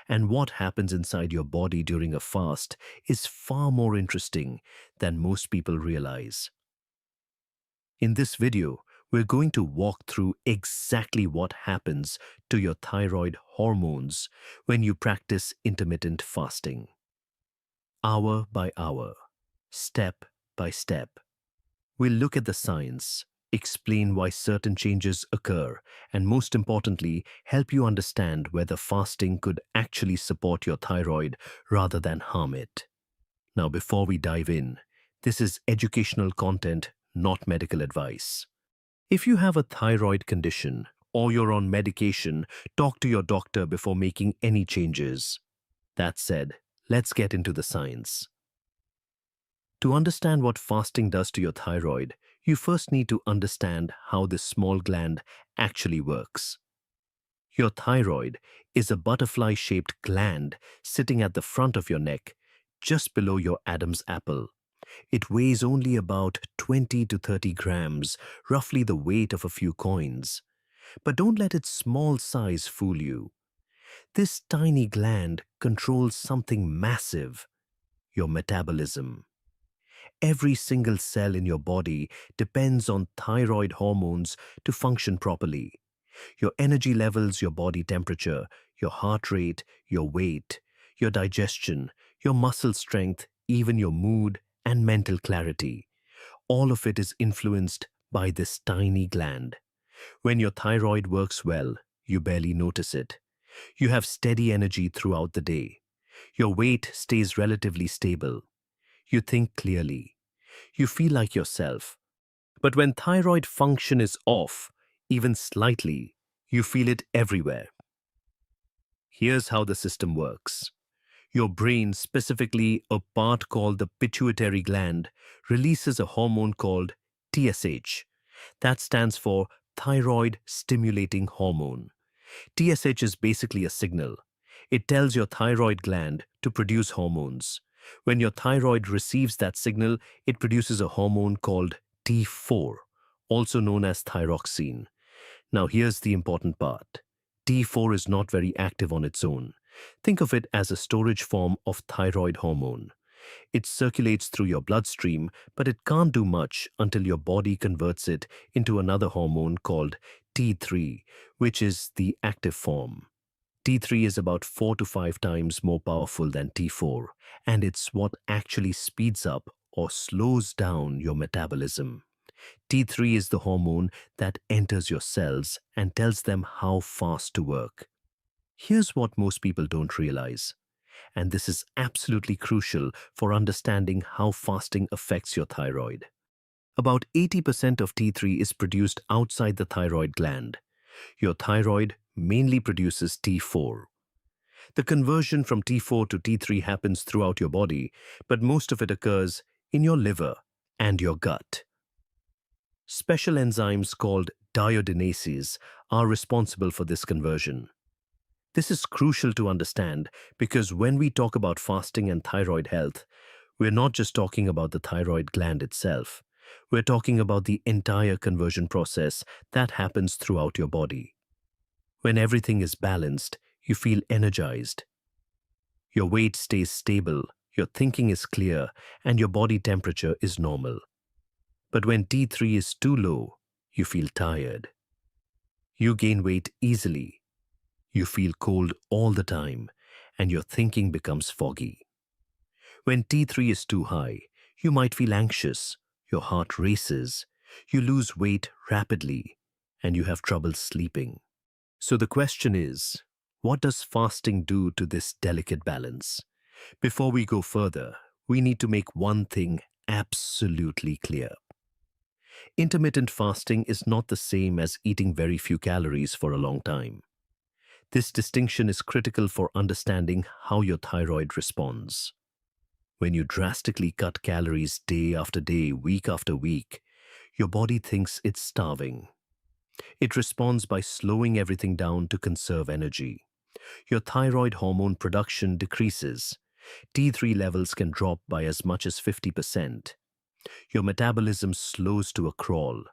And what happens inside your body during a fast is far more interesting than most people realize. In this video, we're going to walk through exactly what happens to your thyroid hormones when you practice intermittent fasting. Hour by hour, step by step. We'll look at the science, explain why certain changes occur, and most importantly, help you understand whether fasting could actually support your thyroid rather than harm it. Now, before we dive in, this is educational content, not medical advice. If you have a thyroid condition or you're on medication, talk to your doctor before making any changes. That said, let's get into the science. To understand what fasting does to your thyroid, you first need to understand how this small gland actually works. Your thyroid is a butterfly-shaped gland sitting at the front of your neck, just below your Adam's apple. It weighs only about 20 to 30 grams, roughly the weight of a few coins. But don't let its small size fool you. This tiny gland controls something massive, your metabolism. Every single cell in your body depends on thyroid hormones to function properly. Your energy levels, your body temperature, your heart rate, your weight, your digestion, your muscle strength, even your mood and mental clarity. All of it is influenced by this tiny gland. When your thyroid works well, you barely notice it. You have steady energy throughout the day. Your weight stays relatively stable. You think clearly. You feel like yourself. But when thyroid function is off, even slightly, you feel it everywhere. Here's how the system works. Your brain, specifically a part called the pituitary gland, releases a hormone called TSH. That stands for thyroid stimulating hormone. TSH is basically a signal. It tells your thyroid gland to produce hormones. When your thyroid receives that signal, it produces a hormone called T4, also known as thyroxine. Now here's the important part. T4 is not very active on its own. Think of it as a storage form of thyroid hormone. It circulates through your bloodstream, but it can't do much until your body converts it into another hormone called T3, which is the active form. T3 is about 4 to 5 times more powerful than T4, and it's what actually speeds up or slows down your metabolism. T3 is the hormone that enters your cells and tells them how fast to work. Here's what most people don't realize, and this is absolutely crucial for understanding how fasting affects your thyroid. About 80% of T3 is produced outside the thyroid gland. Your thyroid mainly produces T4. The conversion from T4 to T3 happens throughout your body, but most of it occurs in your liver and your gut. Special enzymes called iodinases are responsible for this conversion. This is crucial to understand because when we talk about fasting and thyroid health, we're not just talking about the thyroid gland itself. We're talking about the entire conversion process that happens throughout your body. When everything is balanced, you feel energized. Your weight stays stable, your thinking is clear, and your body temperature is normal. But when T3 is too low, you feel tired. You gain weight easily. You feel cold all the time, and your thinking becomes foggy. When T3 is too high, you might feel anxious, your heart races, you lose weight rapidly, and you have trouble sleeping. So the question is, what does fasting do to this delicate balance? Before we go further, we need to make one thing absolutely clear. Intermittent fasting is not the same as eating very few calories for a long time. This distinction is critical for understanding how your thyroid responds. When you drastically cut calories day after day, week after week, your body thinks it's starving. It responds by slowing everything down to conserve energy. Your thyroid hormone production decreases. T3 levels can drop by as much as 50%. Your metabolism slows to a crawl.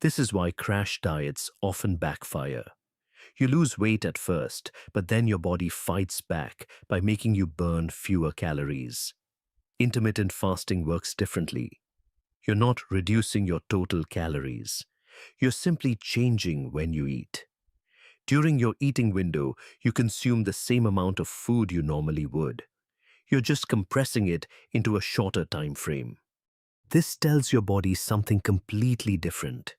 This is why crash diets often backfire. You lose weight at first, but then your body fights back by making you burn fewer calories. Intermittent fasting works differently. You're not reducing your total calories. You're simply changing when you eat. During your eating window, you consume the same amount of food you normally would. You're just compressing it into a shorter time frame. This tells your body something completely different.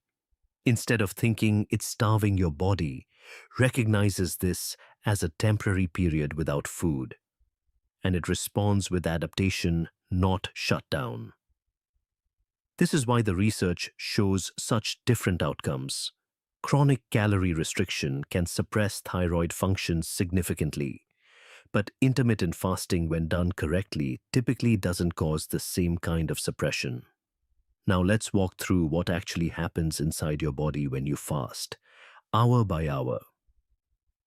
Instead of thinking it's starving your body, recognizes this as a temporary period without food. And it responds with adaptation, not shutdown. This is why the research shows such different outcomes. Chronic calorie restriction can suppress thyroid functions significantly, but intermittent fasting, when done correctly, typically doesn't cause the same kind of suppression. Now let's walk through what actually happens inside your body when you fast, hour by hour.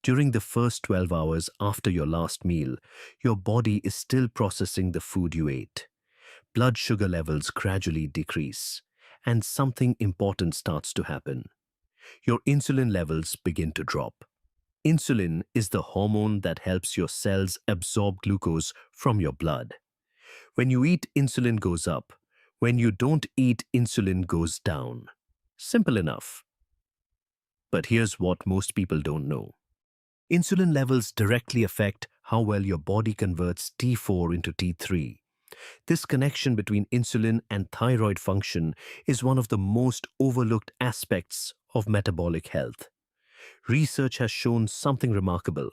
During the first 12 hours after your last meal, your body is still processing the food you ate. Blood sugar levels gradually decrease, and something important starts to happen. Your insulin levels begin to drop. Insulin is the hormone that helps your cells absorb glucose from your blood. When you eat, insulin goes up. When you don't eat, insulin goes down. Simple enough. But here's what most people don't know. Insulin levels directly affect how well your body converts T4 into T3. This connection between insulin and thyroid function is one of the most overlooked aspects of metabolic health. Research has shown something remarkable.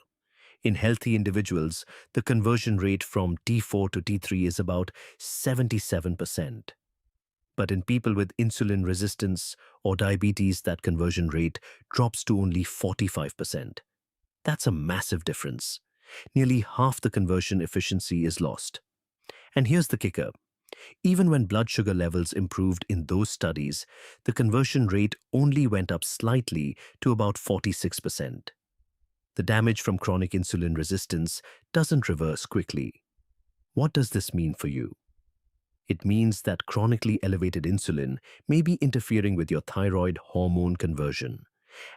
In healthy individuals, the conversion rate from T4 to T3 is about 77%. But in people with insulin resistance or diabetes, that conversion rate drops to only 45%. That's a massive difference. Nearly half the conversion efficiency is lost. And here's the kicker. Even when blood sugar levels improved in those studies, the conversion rate only went up slightly to about 46%. The damage from chronic insulin resistance doesn't reverse quickly. What does this mean for you? It means that chronically elevated insulin may be interfering with your thyroid hormone conversion,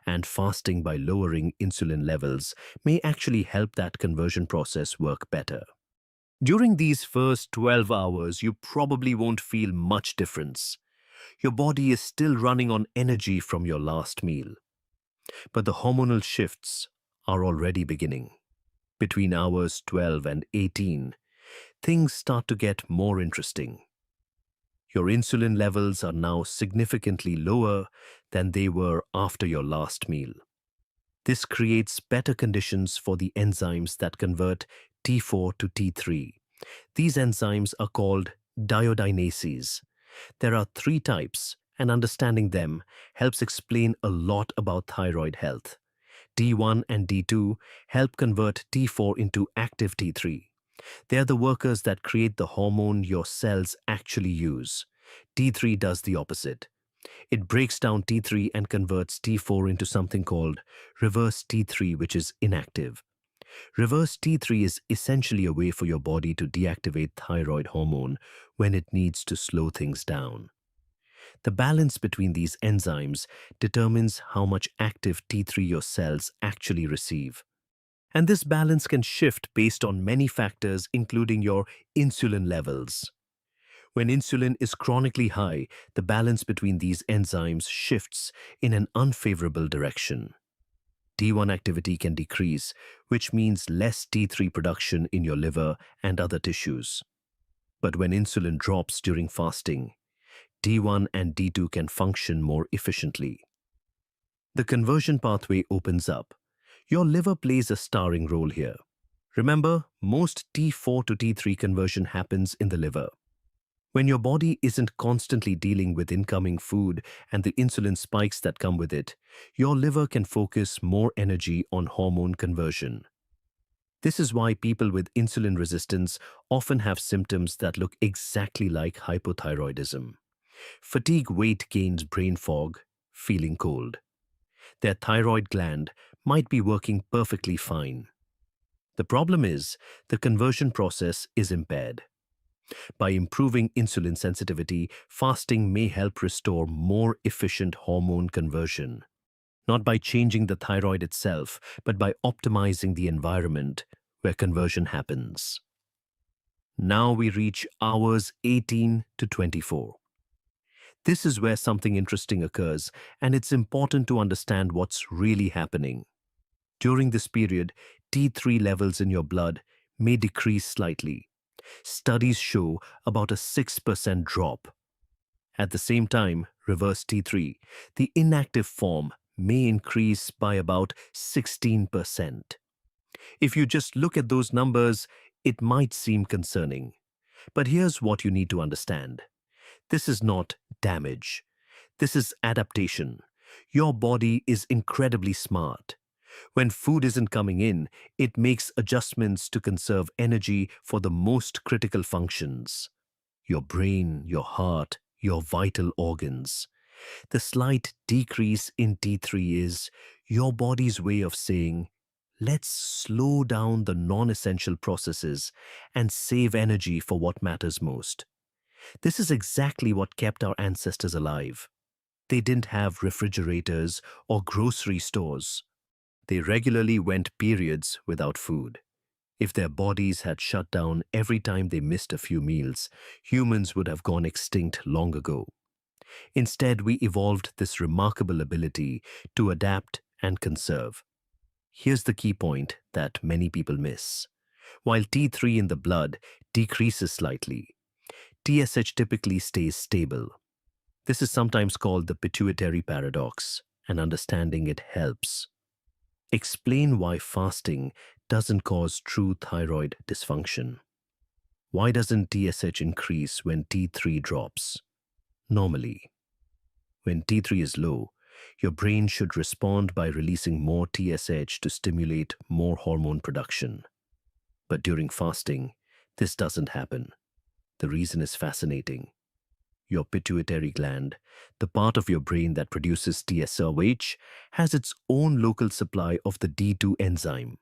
and fasting by lowering insulin levels may actually help that conversion process work better. During these first 12 hours, you probably won't feel much difference. Your body is still running on energy from your last meal. But the hormonal shifts are already beginning. Between hours 12 and 18, things start to get more interesting. Your insulin levels are now significantly lower than they were after your last meal. This creates better conditions for the enzymes that convert T4 to T3. These enzymes are called iodinases. There are three types, and understanding them helps explain a lot about thyroid health. D1 and D2 help convert T4 into active T3. They are the workers that create the hormone your cells actually use. T3 does the opposite. It breaks down T3 and converts T4 into something called reverse T3, which is inactive. Reverse T3 is essentially a way for your body to deactivate thyroid hormone when it needs to slow things down. The balance between these enzymes determines how much active T3 your cells actually receive. And this balance can shift based on many factors, including your insulin levels. When insulin is chronically high, the balance between these enzymes shifts in an unfavorable direction. T1 activity can decrease, which means less T3 production in your liver and other tissues. But when insulin drops during fasting, D1 and D2 can function more efficiently. The conversion pathway opens up. Your liver plays a starring role here. Remember, most T4 to T3 conversion happens in the liver. When your body isn't constantly dealing with incoming food and the insulin spikes that come with it, your liver can focus more energy on hormone conversion. This is why people with insulin resistance often have symptoms that look exactly like hypothyroidism. Fatigue, weight gains, brain fog, feeling cold. Their thyroid gland might be working perfectly fine. The problem is, the conversion process is impaired. By improving insulin sensitivity, fasting may help restore more efficient hormone conversion. Not by changing the thyroid itself, but by optimizing the environment where conversion happens. Now we reach hours 18 to 24. This is where something interesting occurs, and it's important to understand what's really happening. During this period, T3 levels in your blood may decrease slightly. Studies show about a 6% drop. At the same time, reverse T3, the inactive form, may increase by about 16%. If you just look at those numbers, it might seem concerning. But here's what you need to understand. This is not damage. This is adaptation. Your body is incredibly smart. When food isn't coming in, it makes adjustments to conserve energy for the most critical functions. Your brain, your heart, your vital organs. The slight decrease in T3 is your body's way of saying, let's slow down the non-essential processes and save energy for what matters most. This is exactly what kept our ancestors alive. They didn't have refrigerators or grocery stores. They regularly went periods without food. If their bodies had shut down every time they missed a few meals, humans would have gone extinct long ago. Instead, we evolved this remarkable ability to adapt and conserve. Here's the key point that many people miss. While T3 in the blood decreases slightly, TSH typically stays stable. This is sometimes called the pituitary paradox, and understanding it helps. Explain why fasting doesn't cause true thyroid dysfunction. Why doesn't TSH increase when T3 drops? Normally, when T3 is low, your brain should respond by releasing more TSH to stimulate more hormone production. But during fasting, this doesn't happen. The reason is fascinating. your pituitary gland, the part of your brain that produces TSLH, has its own local supply of the D2 enzyme.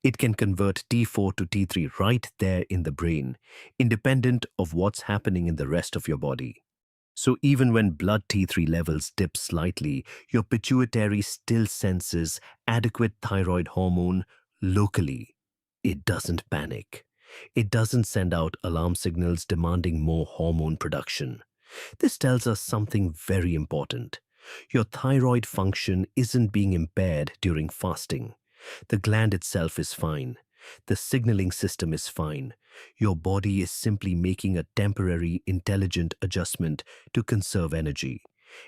It can convert T4 to T3 right there in the brain, independent of what's happening in the rest of your body. So even when blood T3 levels dip slightly, your pituitary still senses adequate thyroid hormone locally. It doesn't panic. It doesn't send out alarm signals demanding more hormone production. This tells us something very important. Your thyroid function isn't being impaired during fasting. The gland itself is fine. The signaling system is fine. Your body is simply making a temporary, intelligent adjustment to conserve energy.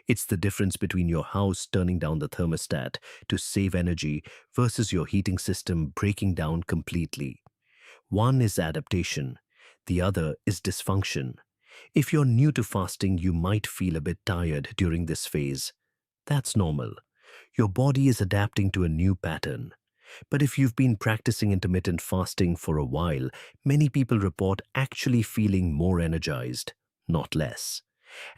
It's the difference between your house turning down the thermostat to save energy versus your heating system breaking down completely. One is adaptation, the other is dysfunction. If you're new to fasting, you might feel a bit tired during this phase. That's normal. Your body is adapting to a new pattern. But if you've been practicing intermittent fasting for a while, many people report actually feeling more energized, not less.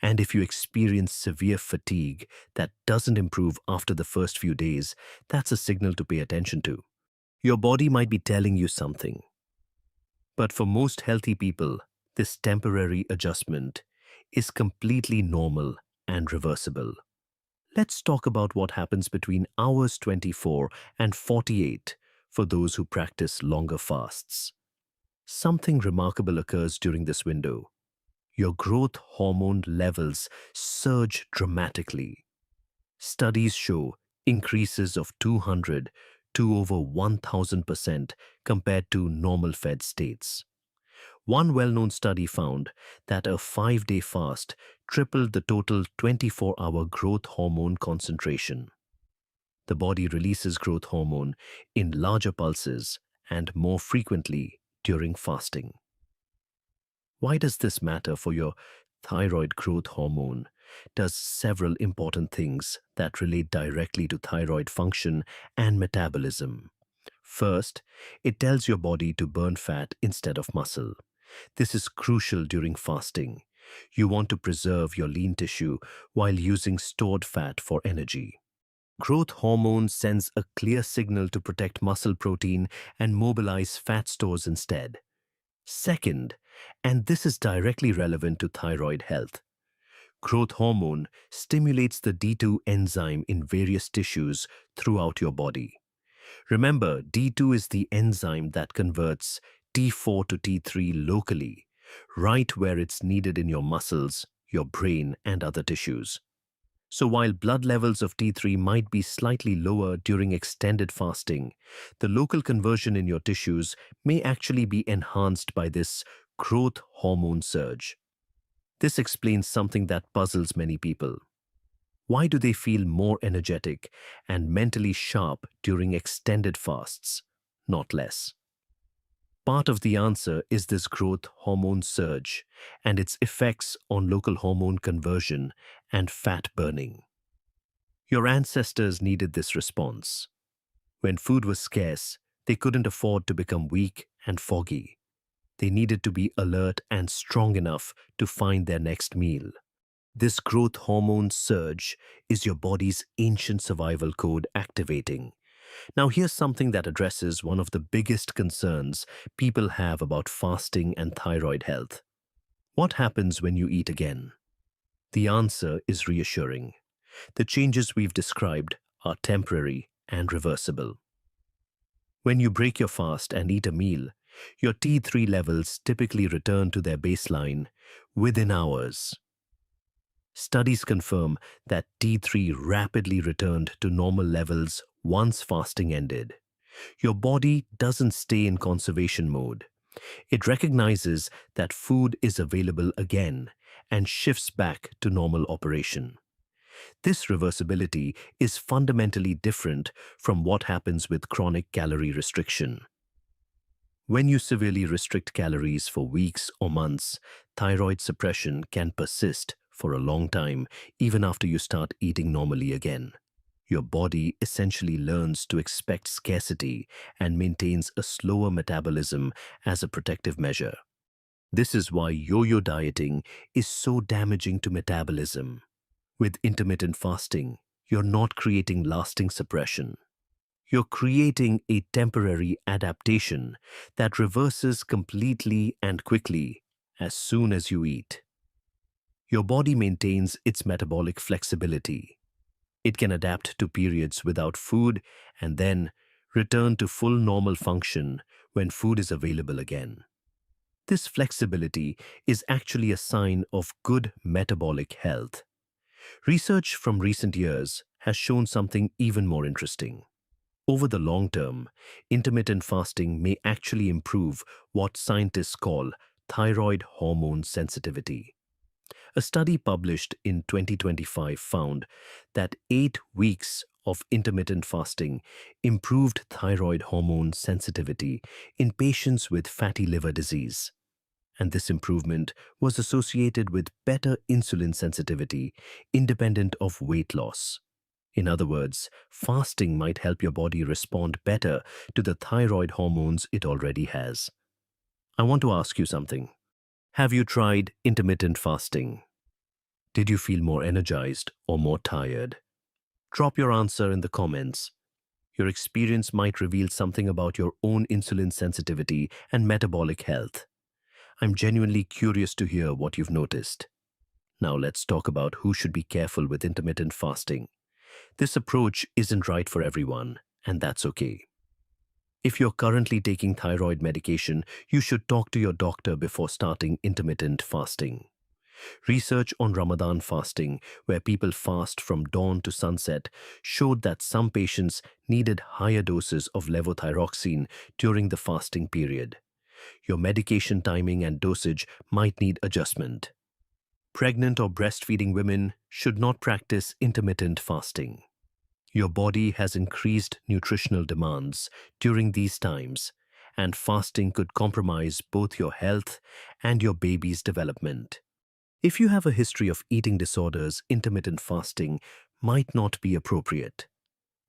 And if you experience severe fatigue that doesn't improve after the first few days, that's a signal to pay attention to. Your body might be telling you something. But for most healthy people, this temporary adjustment is completely normal and reversible. Let's talk about what happens between hours 24 and 48 for those who practice longer fasts. Something remarkable occurs during this window. Your growth hormone levels surge dramatically. Studies show increases of 200 to over 1000% compared to normal fed states. One well-known study found that a 5-day fast tripled the total 24-hour growth hormone concentration. The body releases growth hormone in larger pulses and more frequently during fasting. Why does this matter for your thyroid growth hormone? Does several important things that relate directly to thyroid function and metabolism. First, it tells your body to burn fat instead of muscle. This is crucial during fasting. You want to preserve your lean tissue while using stored fat for energy. Growth hormone sends a clear signal to protect muscle protein and mobilize fat stores instead. Second, and this is directly relevant to thyroid health, growth hormone stimulates the D2 enzyme in various tissues throughout your body. Remember, D2 is the enzyme that converts T4 to T3 locally, right where it's needed in your muscles, your brain, and other tissues. So while blood levels of T3 might be slightly lower during extended fasting, the local conversion in your tissues may actually be enhanced by this growth hormone surge. This explains something that puzzles many people. Why do they feel more energetic and mentally sharp during extended fasts, not less? Part of the answer is this growth hormone surge and its effects on local hormone conversion and fat burning. Your ancestors needed this response. When food was scarce, they couldn't afford to become weak and foggy. They needed to be alert and strong enough to find their next meal. This growth hormone surge is your body's ancient survival code activating. Now here's something that addresses one of the biggest concerns people have about fasting and thyroid health. What happens when you eat again? The answer is reassuring. The changes we've described are temporary and reversible. When you break your fast and eat a meal, your T3 levels typically return to their baseline within hours. Studies confirm that T3 rapidly returned to normal levels once fasting ended. Your body doesn't stay in conservation mode. It recognizes that food is available again and shifts back to normal operation. This reversibility is fundamentally different from what happens with chronic calorie restriction. When you severely restrict calories for weeks or months, thyroid suppression can persist for a long time, even after you start eating normally again. Your body essentially learns to expect scarcity and maintains a slower metabolism as a protective measure. This is why yo-yo dieting is so damaging to metabolism. With intermittent fasting, you're not creating lasting suppression. You're creating a temporary adaptation that reverses completely and quickly as soon as you eat. Your body maintains its metabolic flexibility. It can adapt to periods without food and then return to full normal function when food is available again. This flexibility is actually a sign of good metabolic health. Research from recent years has shown something even more interesting. Over the long term, intermittent fasting may actually improve what scientists call thyroid hormone sensitivity. A study published in 2025 found that 8 weeks of intermittent fasting improved thyroid hormone sensitivity in patients with fatty liver disease. And this improvement was associated with better insulin sensitivity independent of weight loss. In other words, fasting might help your body respond better to the thyroid hormones it already has. I want to ask you something. Have you tried intermittent fasting? Did you feel more energized or more tired? Drop your answer in the comments. Your experience might reveal something about your own insulin sensitivity and metabolic health. I'm genuinely curious to hear what you've noticed. Now let's talk about who should be careful with intermittent fasting. This approach isn't right for everyone, and that's okay. If you're currently taking thyroid medication, you should talk to your doctor before starting intermittent fasting. Research on Ramadan fasting, where people fast from dawn to sunset, showed that some patients needed higher doses of levothyroxine during the fasting period. Your medication timing and dosage might need adjustment. Pregnant or breastfeeding women should not practice intermittent fasting. Your body has increased nutritional demands during these times, and fasting could compromise both your health and your baby's development. If you have a history of eating disorders, intermittent fasting might not be appropriate.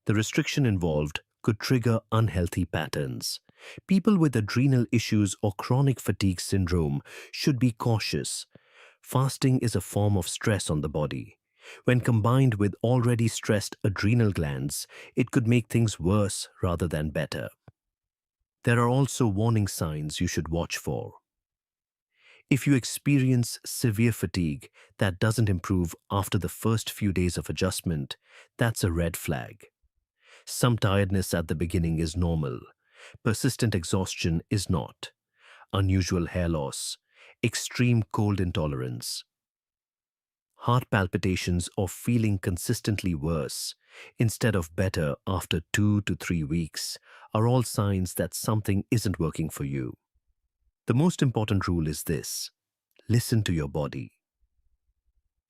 The restriction involved could trigger unhealthy patterns. People with adrenal issues or chronic fatigue syndrome should be cautious. Fasting is a form of stress on the body. When combined with already stressed adrenal glands, it could make things worse rather than better. There are also warning signs you should watch for. If you experience severe fatigue that doesn't improve after the first few days of adjustment, that's a red flag. Some tiredness at the beginning is normal. Persistent exhaustion is not. Unusual hair loss, extreme cold intolerance, heart palpitations or feeling consistently worse instead of better after 2 to 3 weeks are all signs that something isn't working for you. The most important rule is this: listen to your body.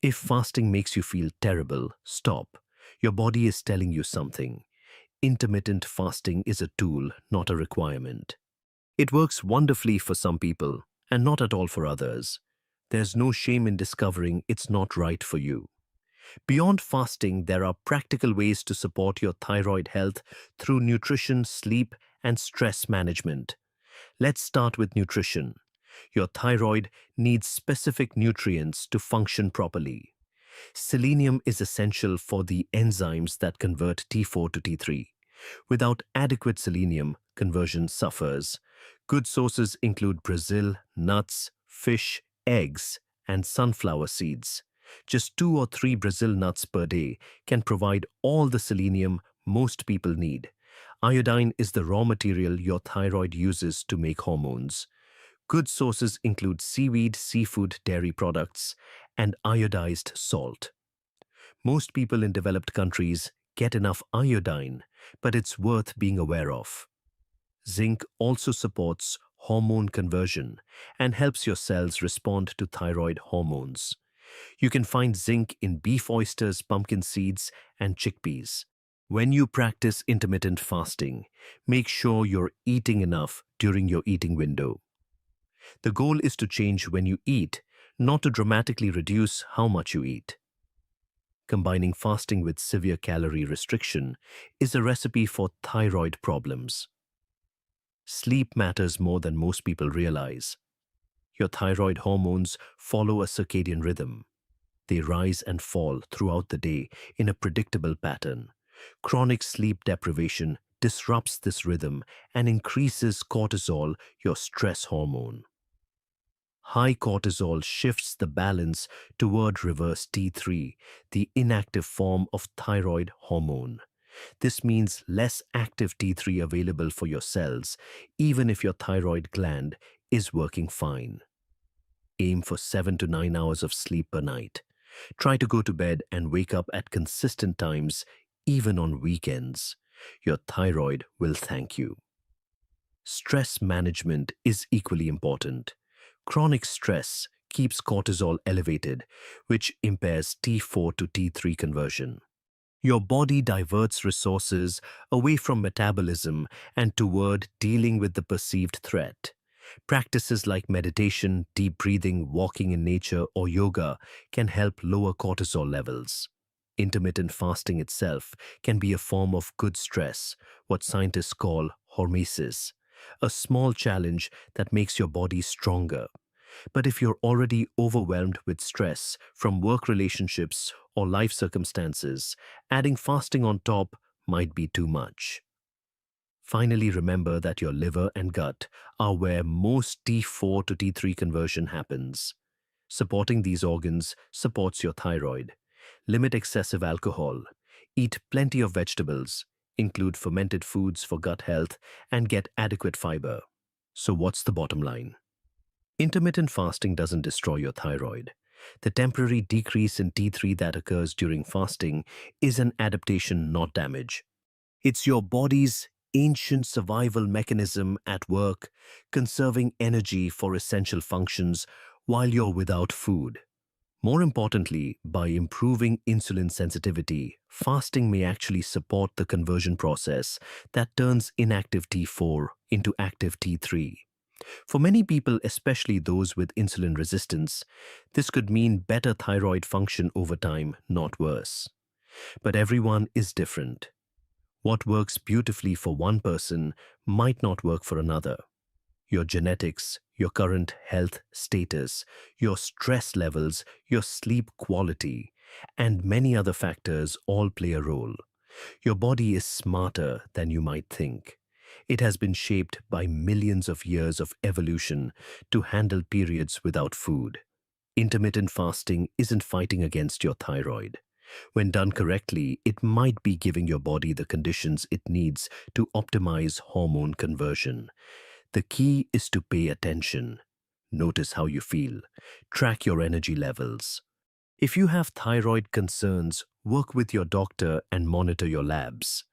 If fasting makes you feel terrible, stop. Your body is telling you something. Intermittent fasting is a tool, not a requirement. It works wonderfully for some people and not at all for others. There's no shame in discovering it's not right for you. Beyond fasting, there are practical ways to support your thyroid health through nutrition, sleep, and stress management. Let's start with nutrition. Your thyroid needs specific nutrients to function properly. Selenium is essential for the enzymes that convert T4 to T3. Without adequate selenium, conversion suffers. Good sources include Brazil, nuts, fish, eggs, and sunflower seeds. Just 2 or 3 Brazil nuts per day can provide all the selenium most people need. Iodine is the raw material your thyroid uses to make hormones. Good sources include seaweed, seafood, dairy products, and iodized salt. Most people in developed countries get enough iodine, but it's worth being aware of. Zinc also supports hormone conversion and helps your cells respond to thyroid hormones. You can find zinc in beef oysters, pumpkin seeds, and chickpeas. When you practice intermittent fasting, make sure you're eating enough during your eating window. The goal is to change when you eat, not to dramatically reduce how much you eat. Combining fasting with severe calorie restriction is a recipe for thyroid problems. Sleep matters more than most people realize. Your thyroid hormones follow a circadian rhythm. They rise and fall throughout the day in a predictable pattern. Chronic sleep deprivation disrupts this rhythm and increases cortisol, your stress hormone. High cortisol shifts the balance toward reverse T3, the inactive form of thyroid hormone. This means less active T3 available for your cells, even if your thyroid gland is working fine. Aim for 7 to 9 hours of sleep per night. Try to go to bed and wake up at consistent times, even on weekends. Your thyroid will thank you. Stress management is equally important. Chronic stress keeps cortisol elevated, which impairs T4 to T3 conversion. Your body diverts resources away from metabolism and toward dealing with the perceived threat. Practices like meditation, deep breathing, walking in nature, or yoga can help lower cortisol levels. Intermittent fasting itself can be a form of good stress, what scientists call hormesis, a small challenge that makes your body stronger. But if you're already overwhelmed with stress from work relationships or life circumstances, adding fasting on top might be too much. Finally, remember that your liver and gut are where most T4 to T3 conversion happens. Supporting these organs supports your thyroid. Limit excessive alcohol. Eat plenty of vegetables. Include fermented foods for gut health and get adequate fiber. So what's the bottom line? Intermittent fasting doesn't destroy your thyroid. The temporary decrease in T3 that occurs during fasting is an adaptation, not damage. It's your body's ancient survival mechanism at work, conserving energy for essential functions while you're without food. More importantly, by improving insulin sensitivity, fasting may actually support the conversion process that turns inactive T4 into active T3. For many people, especially those with insulin resistance, this could mean better thyroid function over time, not worse. But everyone is different. What works beautifully for one person might not work for another. Your genetics, your current health status, your stress levels, your sleep quality, and many other factors all play a role. Your body is smarter than you might think. It has been shaped by millions of years of evolution to handle periods without food. Intermittent fasting isn't fighting against your thyroid. When done correctly, it might be giving your body the conditions it needs to optimize hormone conversion. The key is to pay attention. Notice how you feel. Track your energy levels. If you have thyroid concerns, work with your doctor and monitor your labs.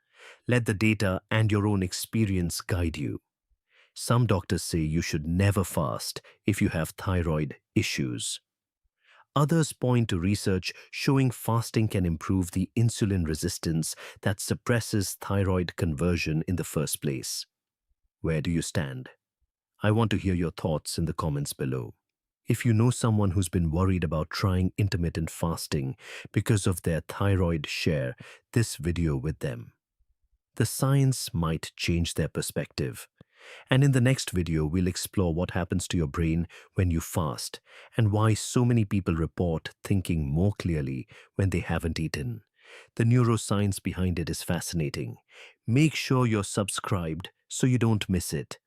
Let the data and your own experience guide you. Some doctors say you should never fast if you have thyroid issues. Others point to research showing fasting can improve the insulin resistance that suppresses thyroid conversion in the first place. Where do you stand? I want to hear your thoughts in the comments below. If you know someone who's been worried about trying intermittent fasting because of their thyroid, share this video with them. The science might change their perspective. And in the next video, we'll explore what happens to your brain when you fast and why so many people report thinking more clearly when they haven't eaten. The neuroscience behind it is fascinating. Make sure you're subscribed so you don't miss it.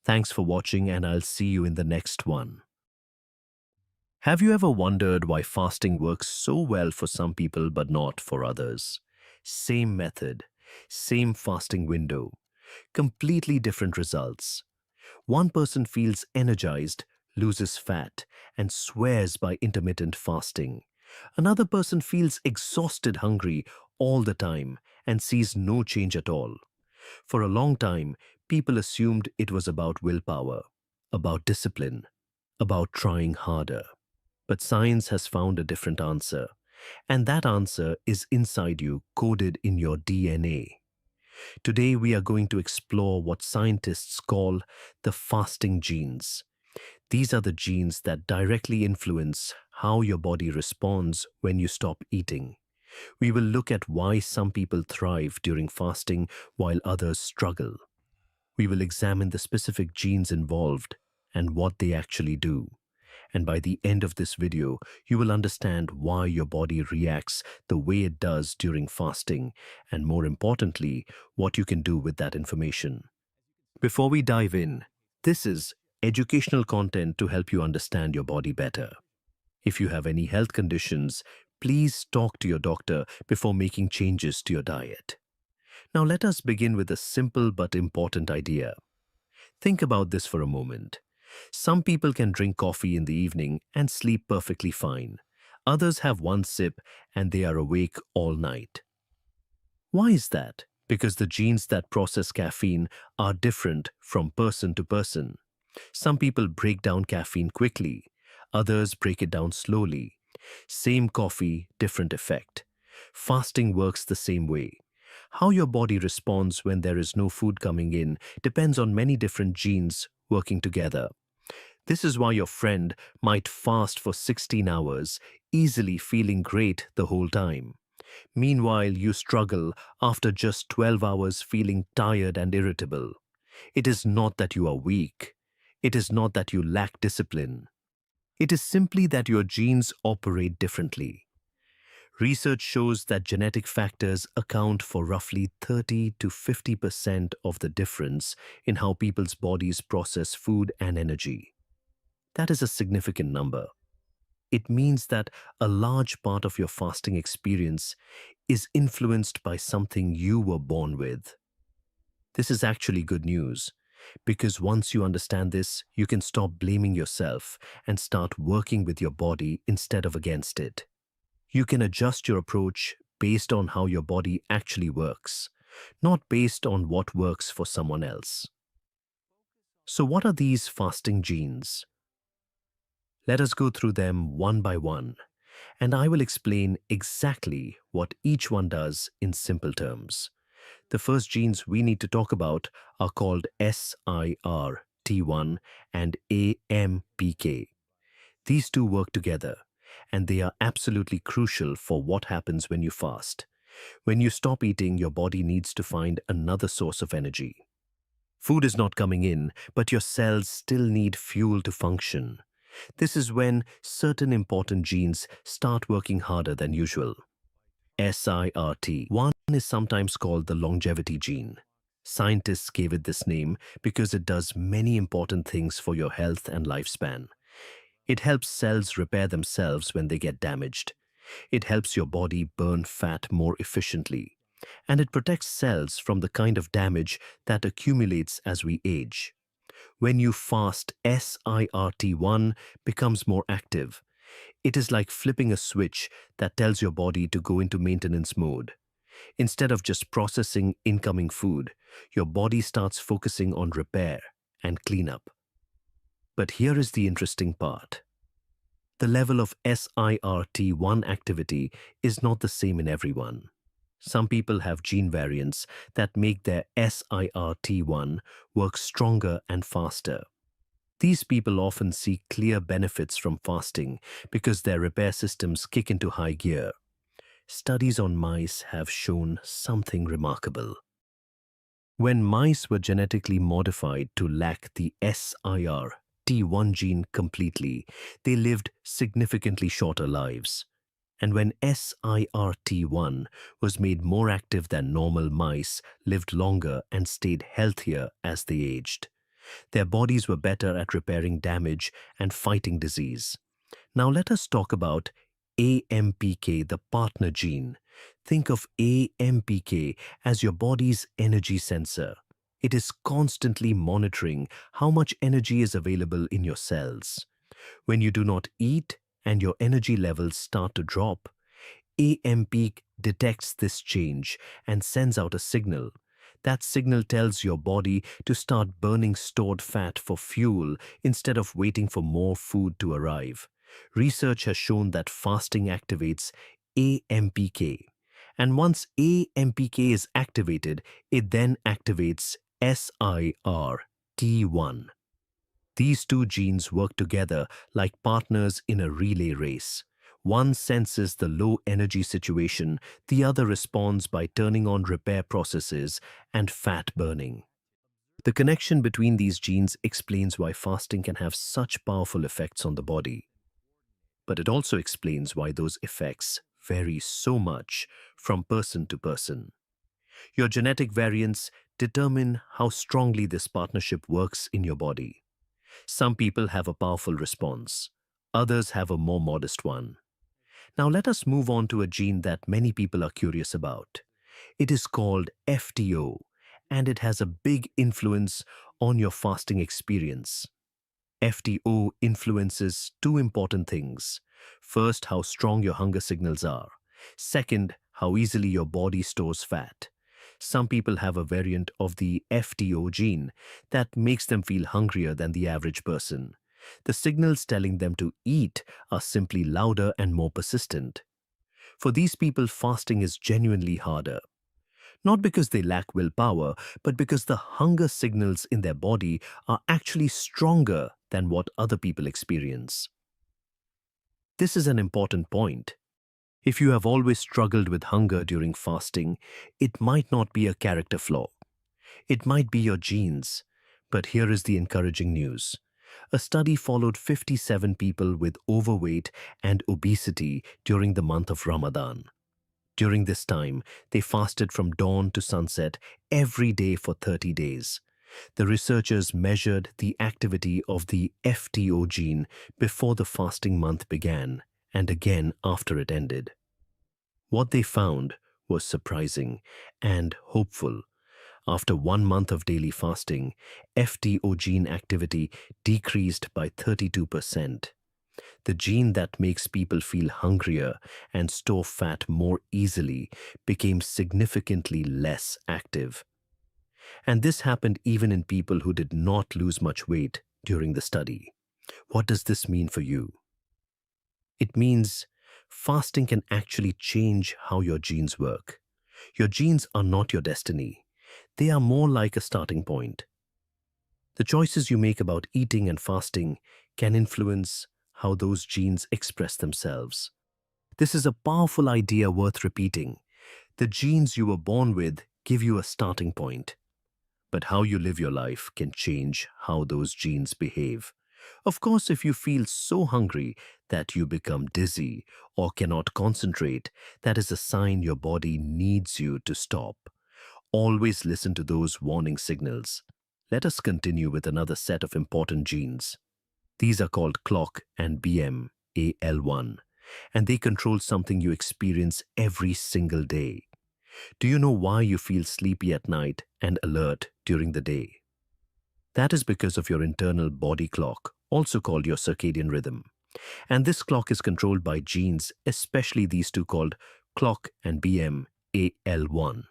Thanks for watching, and I'll see you in the next one. Have you ever wondered why fasting works so well for some people but not for others? Same method, same fasting window, completely different results. One person feels energized, loses fat, and swears by intermittent fasting. Another person feels exhausted, hungry all the time, and sees no change at all. For a long time, people assumed it was about willpower, about discipline, about trying harder. But science has found a different answer, and that answer is inside you, coded in your DNA. Today, we are going to explore what scientists call the fasting genes. These are the genes that directly influence how your body responds when you stop eating. We will look at why some people thrive during fasting while others struggle. We will examine the specific genes involved and what they actually do. And by the end of this video, you will understand why your body reacts the way it does during fasting, and more importantly, what you can do with that information. Before we dive in, this is educational content to help you understand your body better. If you have any health conditions, please talk to your doctor before making changes to your diet. Now let us begin with a simple but important idea. Think about this for a moment. Some people can drink coffee in the evening and sleep perfectly fine. Others have one sip and they are awake all night. Why is that? Because the genes that process caffeine are different from person to person. Some people break down caffeine quickly, others break it down slowly. Same coffee, different effect. Fasting works the same way. How your body responds when there is no food coming in depends on many different genes working together. This is why your friend might fast for 16 hours, easily feeling great the whole time. Meanwhile, you struggle after just 12 hours feeling tired and irritable. It is not that you are weak. It is not that you lack discipline. It is simply that your genes operate differently. Research shows that genetic factors account for roughly 30 to 50% of the difference in how people's bodies process food and energy. That is a significant number. It means that a large part of your fasting experience is influenced by something you were born with. This is actually good news, because once you understand this, you can stop blaming yourself and start working with your body instead of against it. You can adjust your approach based on how your body actually works, not based on what works for someone else. So what are these fasting genes? Let us go through them one by one, and I will explain exactly what each one does in simple terms. The first genes we need to talk about are called SIRT1 and AMPK. These two work together, and they are absolutely crucial for what happens when you fast. When you stop eating, your body needs to find another source of energy. Food is not coming in, but your cells still need fuel to function. This is when certain important genes start working harder than usual. SIRT1 is sometimes called the longevity gene. Scientists gave it this name because it does many important things for your health and lifespan. It helps cells repair themselves when they get damaged. It helps your body burn fat more efficiently. And it protects cells from the kind of damage that accumulates as we age. When you fast, SIRT1 becomes more active. It is like flipping a switch that tells your body to go into maintenance mode. Instead of just processing incoming food, your body starts focusing on repair and cleanup. But here is the interesting part. The level of SIRT1 activity is not the same in everyone. Some people have gene variants that make their SIRT1 work stronger and faster. These people often see clear benefits from fasting because their repair systems kick into high gear. Studies on mice have shown something remarkable. When mice were genetically modified to lack the SIRT1 gene completely, they lived significantly shorter lives. And when SIRT1 was made more active than normal, mice lived longer and stayed healthier as they aged. Their bodies were better at repairing damage and fighting disease. Now let us talk about AMPK, the partner gene. Think of AMPK as your body's energy sensor. It is constantly monitoring how much energy is available in your cells. When you do not eat and your energy levels start to drop, AMP detects this change and sends out a signal. That signal tells your body to start burning stored fat for fuel instead of waiting for more food to arrive. Research has shown that fasting activates AMPK. And once AMPK is activated, it then activates SIRT1. These two genes work together like partners in a relay race. One senses the low energy situation, the other responds by turning on repair processes and fat burning. The connection between these genes explains why fasting can have such powerful effects on the body. But it also explains why those effects vary so much from person to person. Your genetic variants determine how strongly this partnership works in your body. Some people have a powerful response, others have a more modest one. Now let us move on to a gene that many people are curious about. It is called FTO, and it has a big influence on your fasting experience. FTO influences two important things. First, how strong your hunger signals are. Second, how easily your body stores fat. Some people have a variant of the FTO gene that makes them feel hungrier than the average person. The signals telling them to eat are simply louder and more persistent. For these people, fasting is genuinely harder. Not because they lack willpower, but because the hunger signals in their body are actually stronger than what other people experience. This is an important point. If you have always struggled with hunger during fasting, it might not be a character flaw. It might be your genes. But here is the encouraging news. A study followed 57 people with overweight and obesity during the month of Ramadan. During this time, they fasted from dawn to sunset every day for 30 days. The researchers measured the activity of the FTO gene before the fasting month began and again after it ended. What they found was surprising and hopeful. After 1 month of daily fasting, FTO gene activity decreased by 32%. The gene that makes people feel hungrier and store fat more easily became significantly less active. And this happened even in people who did not lose much weight during the study. What does this mean for you? It means fasting can actually change how your genes work. Your genes are not your destiny. They are more like a starting point. The choices you make about eating and fasting can influence how those genes express themselves. This is a powerful idea worth repeating. The genes you were born with give you a starting point, but how you live your life can change how those genes behave. Of course, if you feel so hungry that you become dizzy or cannot concentrate, that is a sign your body needs you to stop. Always listen to those warning signals. Let us continue with another set of important genes. These are called clock and BMAL1, and they control something you experience every single day. Do you know why you feel sleepy at night and alert during the day? That is because of your internal body clock, also called your circadian rhythm. And this clock is controlled by genes, especially these two called clock and BMAL1.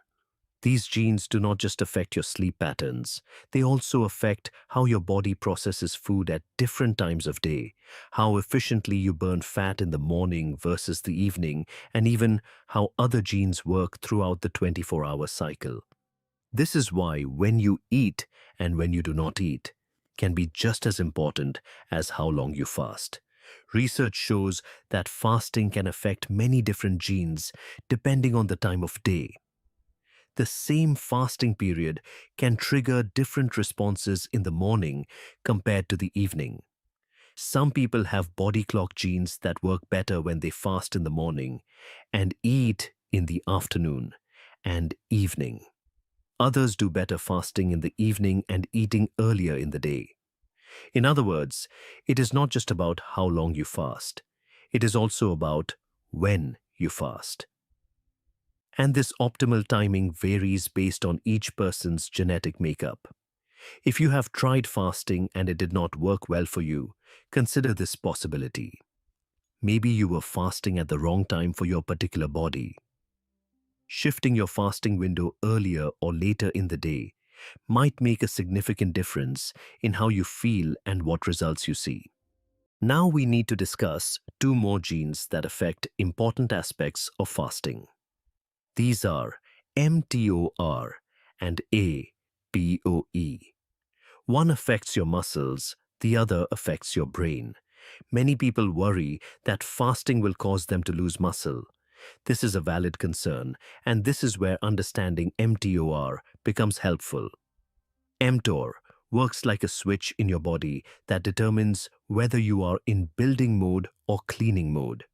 These genes do not just affect your sleep patterns, they also affect how your body processes food at different times of day, how efficiently you burn fat in the morning versus the evening, and even how other genes work throughout the 24-hour cycle. This is why when you eat and when you do not eat can be just as important as how long you fast. Research shows that fasting can affect many different genes depending on the time of day. The same fasting period can trigger different responses in the morning compared to the evening. Some people have body clock genes that work better when they fast in the morning and eat in the afternoon and evening. Others do better fasting in the evening and eating earlier in the day. In other words, it is not just about how long you fast. It is also about when you fast. And this optimal timing varies based on each person's genetic makeup. If you have tried fasting and it did not work well for you, consider this possibility. Maybe you were fasting at the wrong time for your particular body. Shifting your fasting window earlier or later in the day might make a significant difference in how you feel and what results you see. Now we need to discuss two more genes that affect important aspects of fasting. These are mTOR and APOE. One affects your muscles, the other affects your brain. Many people worry that fasting will cause them to lose muscle. This is a valid concern, and this is where understanding mTOR becomes helpful. mTOR works like a switch in your body that determines whether you are in building mode or cleaning mode.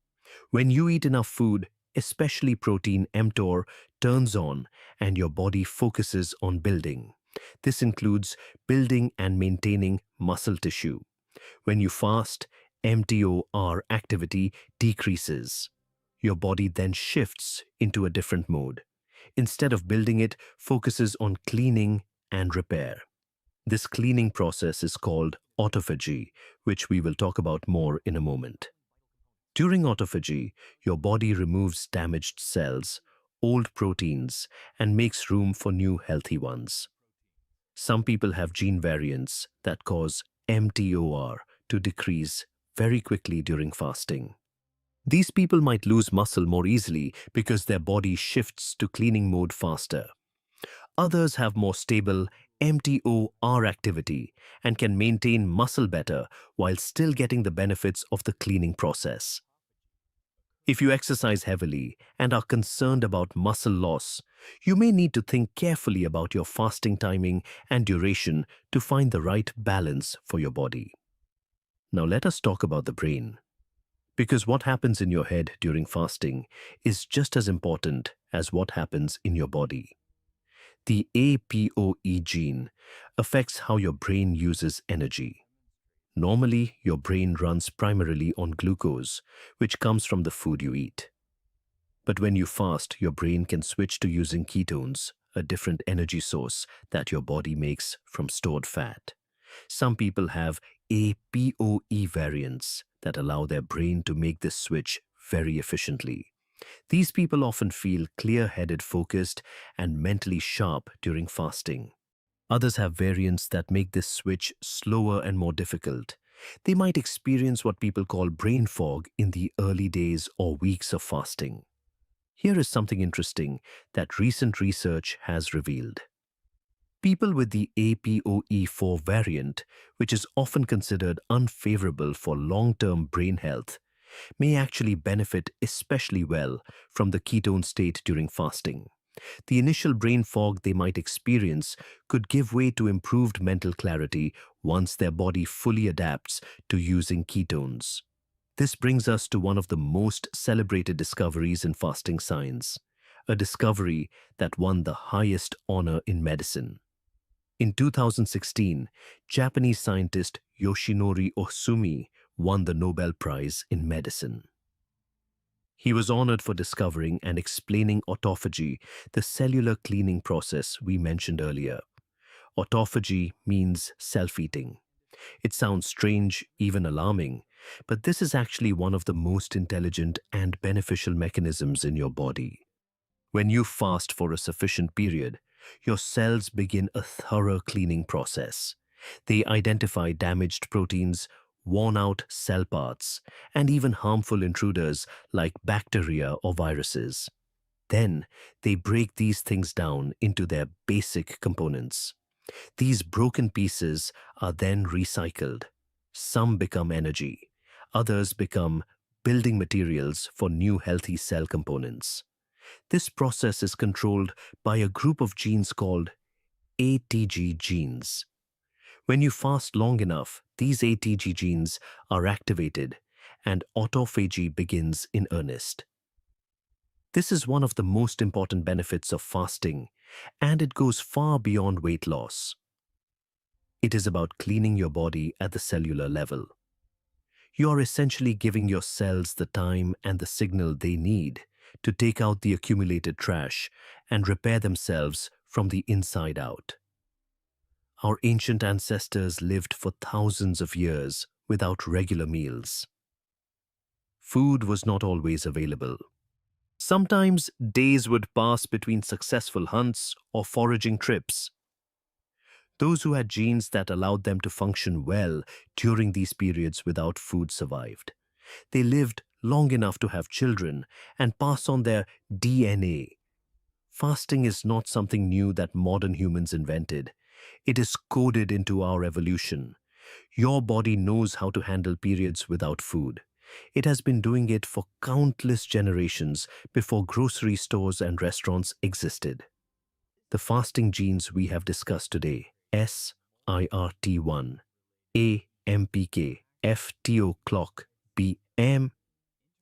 When you eat enough food, especially protein, mTOR turns on and your body focuses on building. This includes building and maintaining muscle tissue. When you fast, mTOR activity decreases. Your body then shifts into a different mode. Instead of building, it focuses on cleaning and repair. This cleaning process is called autophagy, which we will talk about more in a moment. During autophagy, your body removes damaged cells, old proteins, and makes room for new healthy ones. Some people have gene variants that cause mTOR to decrease very quickly during fasting. These people might lose muscle more easily because their body shifts to cleaning mode faster. Others have more stable mTOR activity and can maintain muscle better while still getting the benefits of the cleaning process. If you exercise heavily and are concerned about muscle loss, you may need to think carefully about your fasting timing and duration to find the right balance for your body. Now let us talk about the brain. Because what happens in your head during fasting is just as important as what happens in your body. The APOE gene affects how your brain uses energy. Normally, your brain runs primarily on glucose, which comes from the food you eat. But when you fast, your brain can switch to using ketones, a different energy source that your body makes from stored fat. Some people have APOE variants that allow their brain to make this switch very efficiently. These people often feel clear-headed, focused, and mentally sharp during fasting. Others have variants that make this switch slower and more difficult. They might experience what people call brain fog in the early days or weeks of fasting. Here is something interesting that recent research has revealed. People with the APOE4 variant, which is often considered unfavorable for long-term brain health, may actually benefit especially well from the ketone state during fasting. The initial brain fog they might experience could give way to improved mental clarity once their body fully adapts to using ketones. This brings us to one of the most celebrated discoveries in fasting science, a discovery that won the highest honor in medicine. In 2016, Japanese scientist Yoshinori Ohsumi won the Nobel Prize in Medicine. He was honored for discovering and explaining autophagy, the cellular cleaning process we mentioned earlier. Autophagy means self-eating. It sounds strange, even alarming, but this is actually one of the most intelligent and beneficial mechanisms in your body. When you fast for a sufficient period, your cells begin a thorough cleaning process. They identify damaged proteins, worn-out cell parts, and even harmful intruders like bacteria or viruses. Then, they break these things down into their basic components. These broken pieces are then recycled. Some become energy. Others become building materials for new healthy cell components. This process is controlled by a group of genes called ATG genes. When you fast long enough, these ATG genes are activated and autophagy begins in earnest. This is one of the most important benefits of fasting, and it goes far beyond weight loss. It is about cleaning your body at the cellular level. You are essentially giving your cells the time and the signal they need to take out the accumulated trash and repair themselves from the inside out. Our ancient ancestors lived for thousands of years without regular meals. Food was not always available. Sometimes days would pass between successful hunts or foraging trips. Those who had genes that allowed them to function well during these periods without food survived. They lived long enough to have children and pass on their DNA. Fasting is not something new that modern humans invented. It is coded into our evolution. Your body knows how to handle periods without food. It has been doing it for countless generations before grocery stores and restaurants existed. The fasting genes we have discussed today, SIRT1, A MPK, FTO clock, BM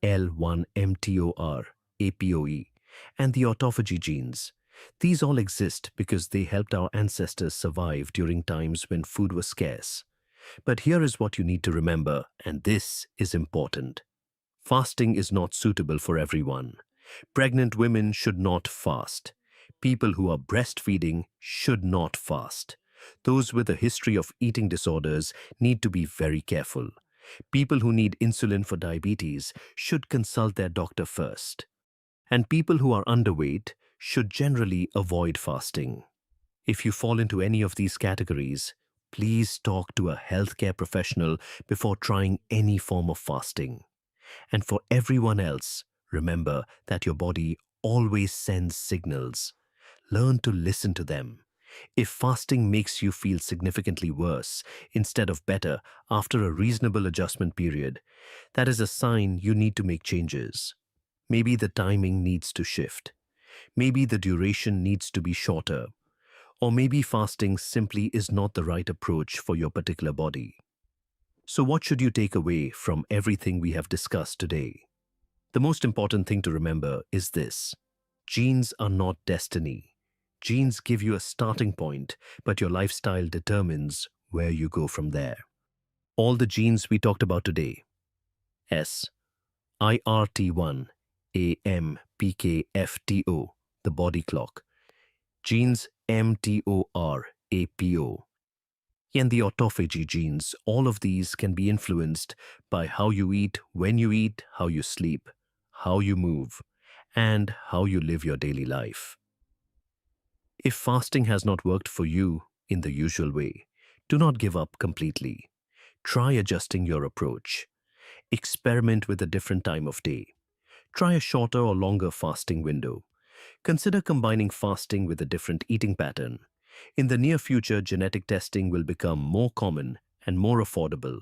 L1 mTOR, APOE, and the autophagy genes. These all exist because they helped our ancestors survive during times when food was scarce. But here is what you need to remember, and this is important. Fasting is not suitable for everyone. Pregnant women should not fast. People who are breastfeeding should not fast. Those with a history of eating disorders need to be very careful. People who need insulin for diabetes should consult their doctor first. And people who are underweight should generally avoid fasting. If you fall into any of these categories, please talk to a healthcare professional before trying any form of fasting. And for everyone else, remember that your body always sends signals. Learn to listen to them. If fasting makes you feel significantly worse instead of better after a reasonable adjustment period, that is a sign you need to make changes. Maybe the timing needs to shift. Maybe the duration needs to be shorter. Or maybe fasting simply is not the right approach for your particular body. So what should you take away from everything we have discussed today? The most important thing to remember is this: genes are not destiny. Genes give you a starting point, but your lifestyle determines where you go from there. All the genes we talked about today, S, IRT1, AM, PK, FTO, the body clock, genes mTOR, APO, and the autophagy genes, all of these can be influenced by how you eat, when you eat, how you sleep, how you move, and how you live your daily life. If fasting has not worked for you in the usual way, do not give up completely. Try adjusting your approach. Experiment with a different time of day. Try a shorter or longer fasting window. Consider combining fasting with a different eating pattern. In the near future, genetic testing will become more common and more affordable.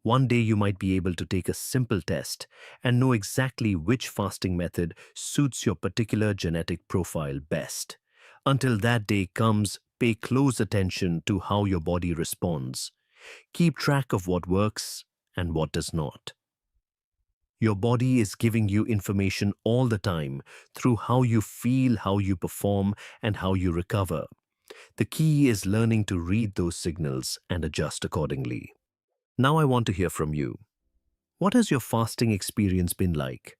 One day you might be able to take a simple test and know exactly which fasting method suits your particular genetic profile best. Until that day comes, pay close attention to how your body responds. Keep track of what works and what does not. Your body is giving you information all the time through how you feel, how you perform, and how you recover. The key is learning to read those signals and adjust accordingly. Now I want to hear from you. What has your fasting experience been like?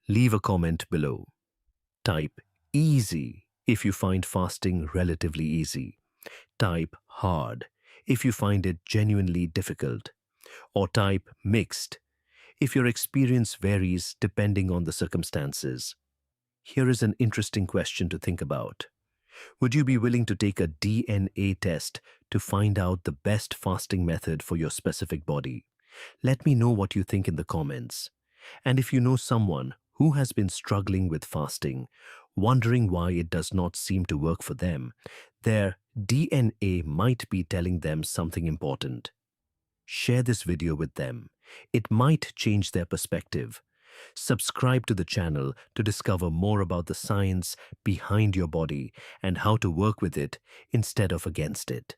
Leave a comment below. Type easy if you find fasting relatively easy. Type hard if you find it genuinely difficult. Or type mixed if your experience varies depending on the circumstances. Here is an interesting question to think about. Would you be willing to take a DNA test to find out the best fasting method for your specific body? Let me know what you think in the comments. And if you know someone who has been struggling with fasting, wondering why it does not seem to work for them, their DNA might be telling them something important. Share this video with them. It might change their perspective. Subscribe to the channel to discover more about the science behind your body and how to work with it instead of against it.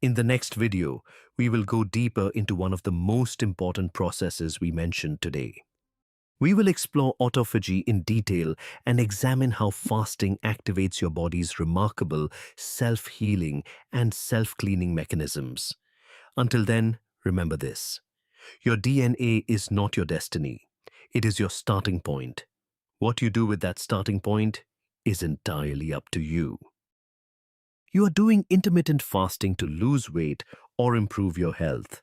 In the next video, we will go deeper into one of the most important processes we mentioned today. We will explore autophagy in detail and examine how fasting activates your body's remarkable self-healing and self-cleaning mechanisms. Until then, remember this: your DNA is not your destiny. It is your starting point. What you do with that starting point is entirely up to you. You are doing intermittent fasting to lose weight or improve your health.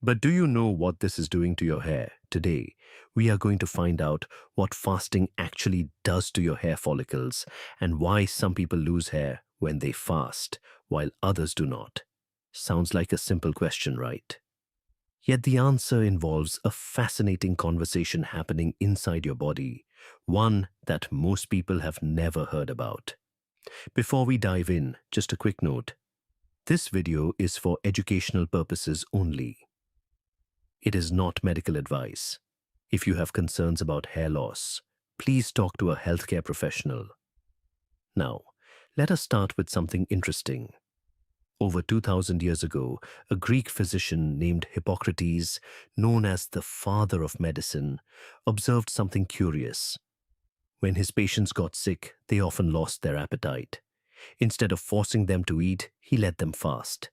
But do you know what this is doing to your hair? Today, we are going to find out what fasting actually does to your hair follicles and why some people lose hair when they fast, while others do not. Sounds like a simple question, right? Yet the answer involves a fascinating conversation happening inside your body, one that most people have never heard about. Before we dive in, just a quick note. This video is for educational purposes only. It is not medical advice. If you have concerns about hair loss, please talk to a healthcare professional. Now, let us start with something interesting. Over 2000 years ago, a Greek physician named Hippocrates, known as the father of medicine, observed something curious. When his patients got sick, they often lost their appetite. Instead of forcing them to eat, he let them fast.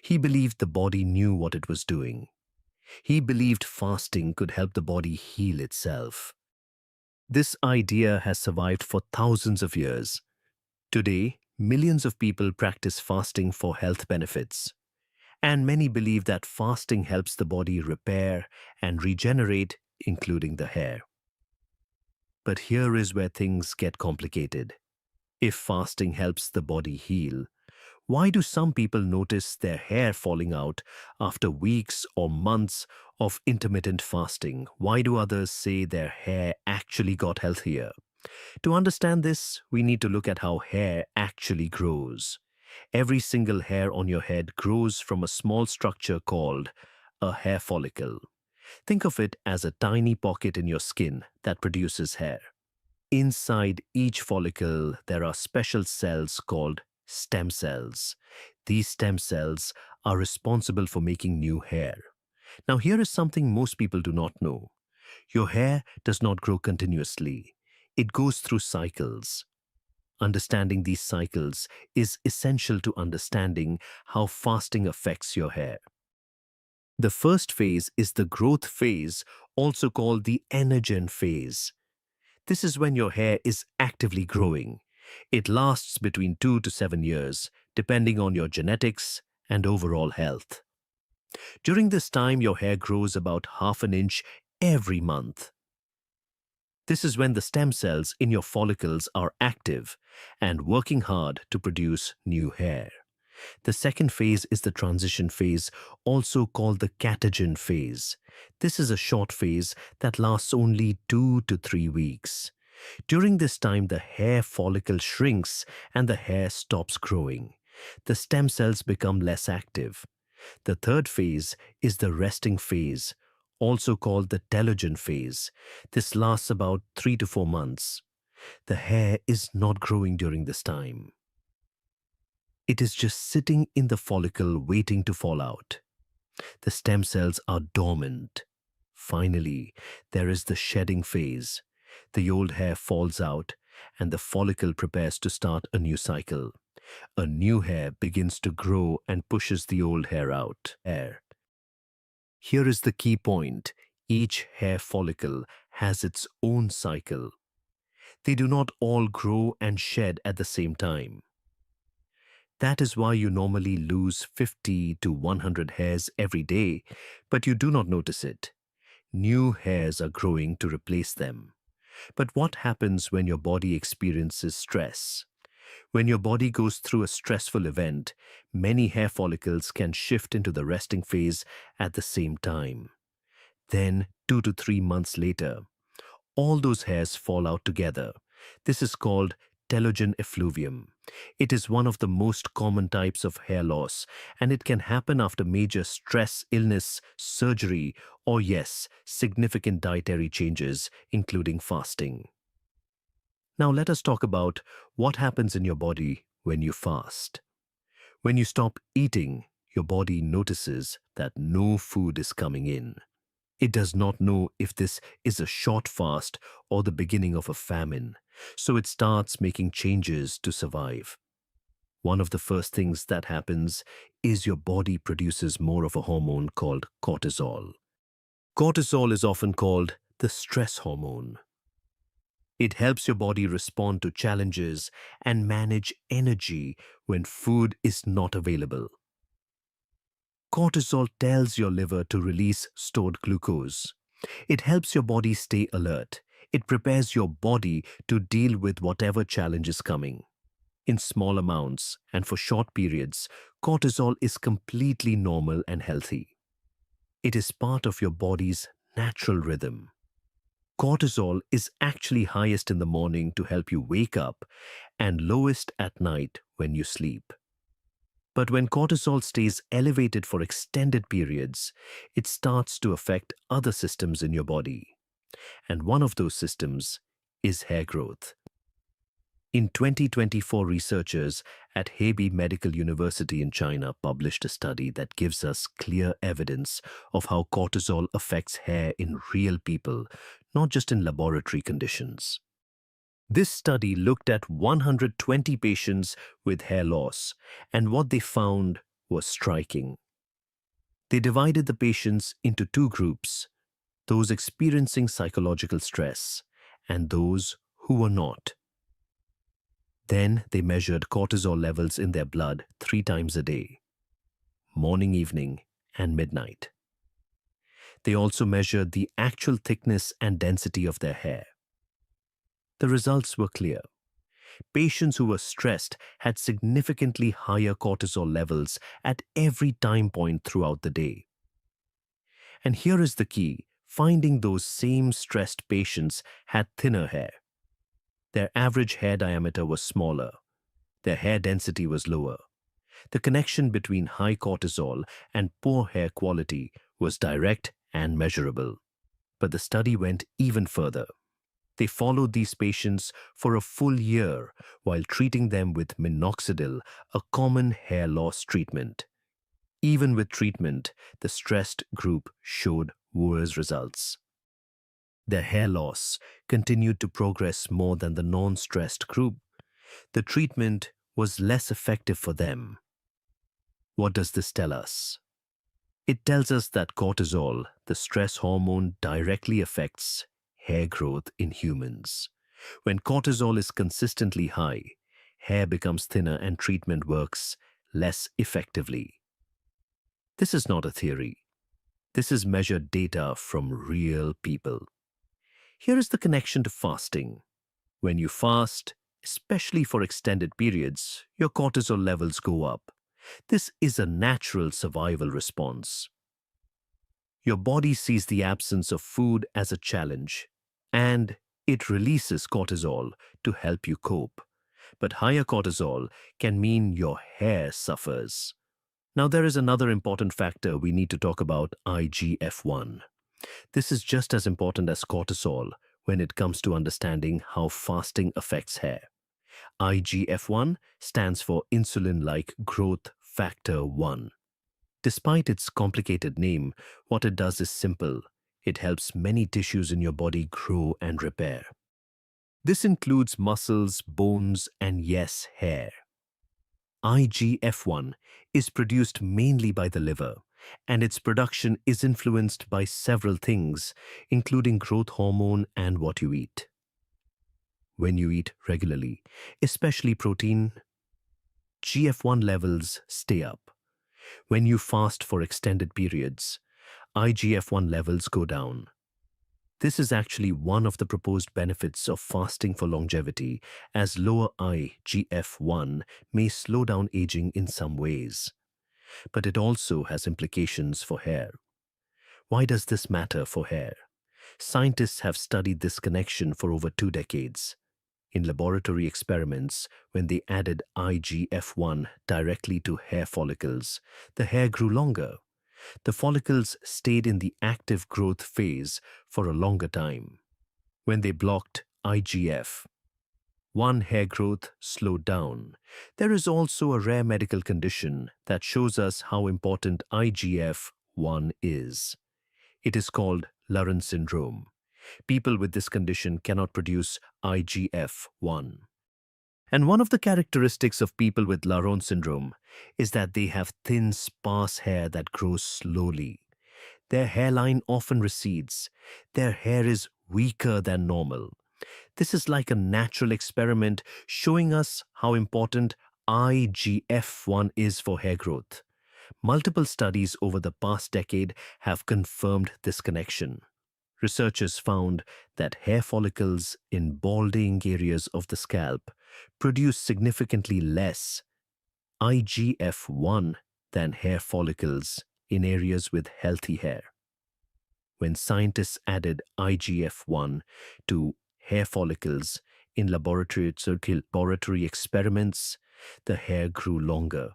He believed the body knew what it was doing. He believed fasting could help the body heal itself. This idea has survived for thousands of years. Today, millions of people practice fasting for health benefits. And many believe that fasting helps the body repair and regenerate, including the hair. But here is where things get complicated. If fasting helps the body heal, why do some people notice their hair falling out after weeks or months of intermittent fasting? Why do others say their hair actually got healthier? To understand this, we need to look at how hair actually grows. Every single hair on your head grows from a small structure called a hair follicle. Think of it as a tiny pocket in your skin that produces hair. Inside each follicle, there are special cells called stem cells. These stem cells are responsible for making new hair. Now, here is something most people do not know. Your hair does not grow continuously. It goes through cycles. Understanding these cycles is essential to understanding how fasting affects your hair. The first phase is the growth phase, also called the anagen phase. This is when your hair is actively growing. It lasts between 2 to 7 years, depending on your genetics and overall health. During this time, your hair grows about half an inch every month. This is when the stem cells in your follicles are active and working hard to produce new hair. The second phase is the transition phase, also called the catagen phase. This is a short phase that lasts only 2 to 3 weeks. During this time, the hair follicle shrinks and the hair stops growing. The stem cells become less active. The third phase is the resting phase, also called the telogen phase. This lasts about 3 to 4 months. The hair is not growing during this time. It is just sitting in the follicle waiting to fall out. The stem cells are dormant. Finally, there is the shedding phase. The old hair falls out and the follicle prepares to start a new cycle. A new hair begins to grow and pushes the old hair out. Here is the key point. Each hair follicle has its own cycle. They do not all grow and shed at the same time. That is why you normally lose 50 to 100 hairs every day, but you do not notice it. New hairs are growing to replace them. But what happens when your body experiences stress? When your body goes through a stressful event, many hair follicles can shift into the resting phase at the same time. Then, 2 to 3 months later, all those hairs fall out together. This is called telogen effluvium. It is one of the most common types of hair loss, and it can happen after major stress, illness, surgery, or yes, significant dietary changes, including fasting. Now let us talk about what happens in your body when you fast. When you stop eating, your body notices that no food is coming in. It does not know if this is a short fast or the beginning of a famine, so it starts making changes to survive. One of the first things that happens is your body produces more of a hormone called cortisol. Cortisol is often called the stress hormone. It helps your body respond to challenges and manage energy when food is not available. Cortisol tells your liver to release stored glucose. It helps your body stay alert. It prepares your body to deal with whatever challenge is coming. In small amounts and for short periods, cortisol is completely normal and healthy. It is part of your body's natural rhythm. Cortisol is actually highest in the morning to help you wake up and lowest at night when you sleep. But when cortisol stays elevated for extended periods, it starts to affect other systems in your body. And one of those systems is hair growth. In 2024, researchers at Hebei Medical University in China published a study that gives us clear evidence of how cortisol affects hair in real people, not just in laboratory conditions. This study looked at 120 patients with hair loss, and what they found was striking. They divided the patients into two groups: those experiencing psychological stress and those who were not. Then they measured cortisol levels in their blood 3 times a day: morning, evening, and midnight. They also measured the actual thickness and density of their hair. The results were clear. Patients who were stressed had significantly higher cortisol levels at every time point throughout the day. And here is the key: finding those same stressed patients had thinner hair. Their average hair diameter was smaller. Their hair density was lower. The connection between high cortisol and poor hair quality was direct and measurable. But the study went even further. They followed these patients for a full year while treating them with minoxidil, a common hair loss treatment. Even with treatment, the stressed group showed worse results. Their hair loss continued to progress more than the non-stressed group. The treatment was less effective for them. What does this tell us? It tells us that cortisol, the stress hormone, directly affects hair growth in humans. When cortisol is consistently high, hair becomes thinner and treatment works less effectively. This is not a theory. This is measured data from real people. Here is the connection to fasting. When you fast, especially for extended periods, your cortisol levels go up. This is a natural survival response. Your body sees the absence of food as a challenge, and it releases cortisol to help you cope. But higher cortisol can mean your hair suffers. Now, there is another important factor we need to talk about: IGF-1. This is just as important as cortisol when it comes to understanding how fasting affects hair. IGF-1 stands for insulin-like growth factor 1. Despite its complicated name, what it does is simple. It helps many tissues in your body grow and repair. This includes muscles, bones, and yes, hair. IGF-1 is produced mainly by the liver, and its production is influenced by several things, including growth hormone and what you eat. When you eat regularly, especially protein, GF1 levels stay up. When you fast for extended periods, IGF-1 levels go down. This is actually one of the proposed benefits of fasting for longevity, as lower IGF-1 may slow down aging in some ways. But it also has implications for hair. Why does this matter for hair? Scientists have studied this connection for over 2 decades. In laboratory experiments, when they added IGF-1 directly to hair follicles, the hair grew longer. The follicles stayed in the active growth phase for a longer time. When they blocked IGF-1, hair growth slowed down. There is also a rare medical condition that shows us how important IGF-1 is. It is called Laron syndrome. People with this condition cannot produce IGF-1. And one of the characteristics of people with Laron syndrome is that they have thin, sparse hair that grows slowly. Their hairline often recedes. Their hair is weaker than normal. This is like a natural experiment showing us how important IGF-1 is for hair growth. Multiple studies over the past decade have confirmed this connection. Researchers found that hair follicles in balding areas of the scalp produce significantly less IGF-1 than hair follicles in areas with healthy hair. When scientists added IGF-1 to hair follicles in laboratory experiments, the hair grew longer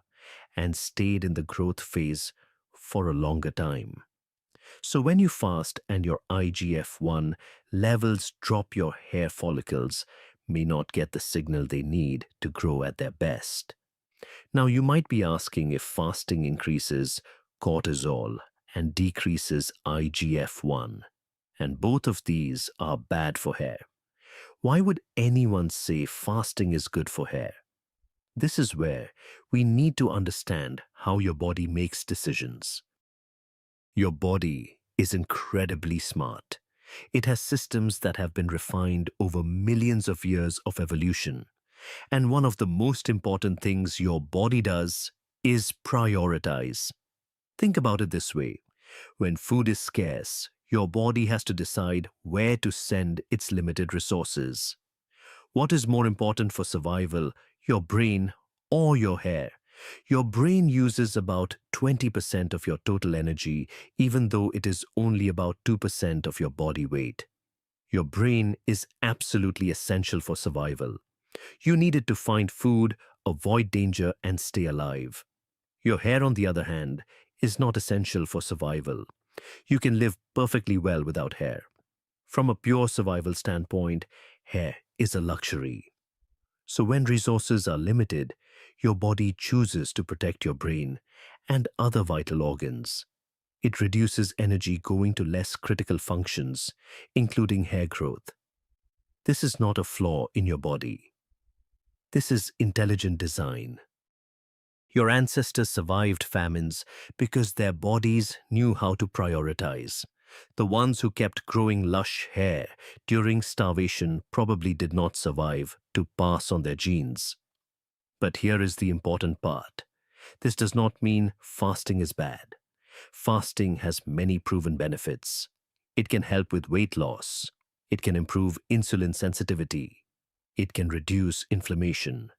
and stayed in the growth phase for a longer time. So when you fast and your IGF-1 levels drop, your hair follicles may not get the signal they need to grow at their best. Now, you might be asking if fasting increases cortisol and decreases IGF-1, and both of these are bad for hair. Why would anyone say fasting is good for hair? This is where we need to understand how your body makes decisions. Your body is incredibly smart. It has systems that have been refined over millions of years of evolution. And one of the most important things your body does is prioritize. Think about it this way. When food is scarce, your body has to decide where to send its limited resources. What is more important for survival, your brain or your hair? Your brain uses about 20% of your total energy, even though it is only about 2% of your body weight. Your brain is absolutely essential for survival. You need it to find food, avoid danger, and stay alive. Your hair, on the other hand, is not essential for survival. You can live perfectly well without hair. From a pure survival standpoint, hair is a luxury. So when resources are limited, your body chooses to protect your brain and other vital organs. It reduces energy going to less critical functions, including hair growth. This is not a flaw in your body. This is intelligent design. Your ancestors survived famines because their bodies knew how to prioritize. The ones who kept growing lush hair during starvation probably did not survive to pass on their genes. But here is the important part. This does not mean fasting is bad. Fasting has many proven benefits. It can help with weight loss. It can improve insulin sensitivity. It can reduce inflammation.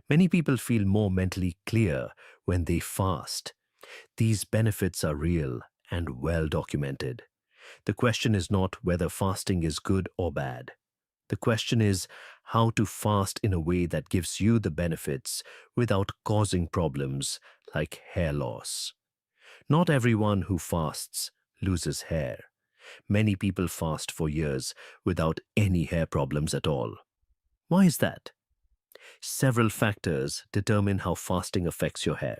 Many people feel more mentally clear when they fast. These benefits are real and well documented. The question is not whether fasting is good or bad. The question is how to fast in a way that gives you the benefits without causing problems like hair loss. Not everyone who fasts loses hair. Many people fast for years without any hair problems at all. Why is that? Several factors determine how fasting affects your hair.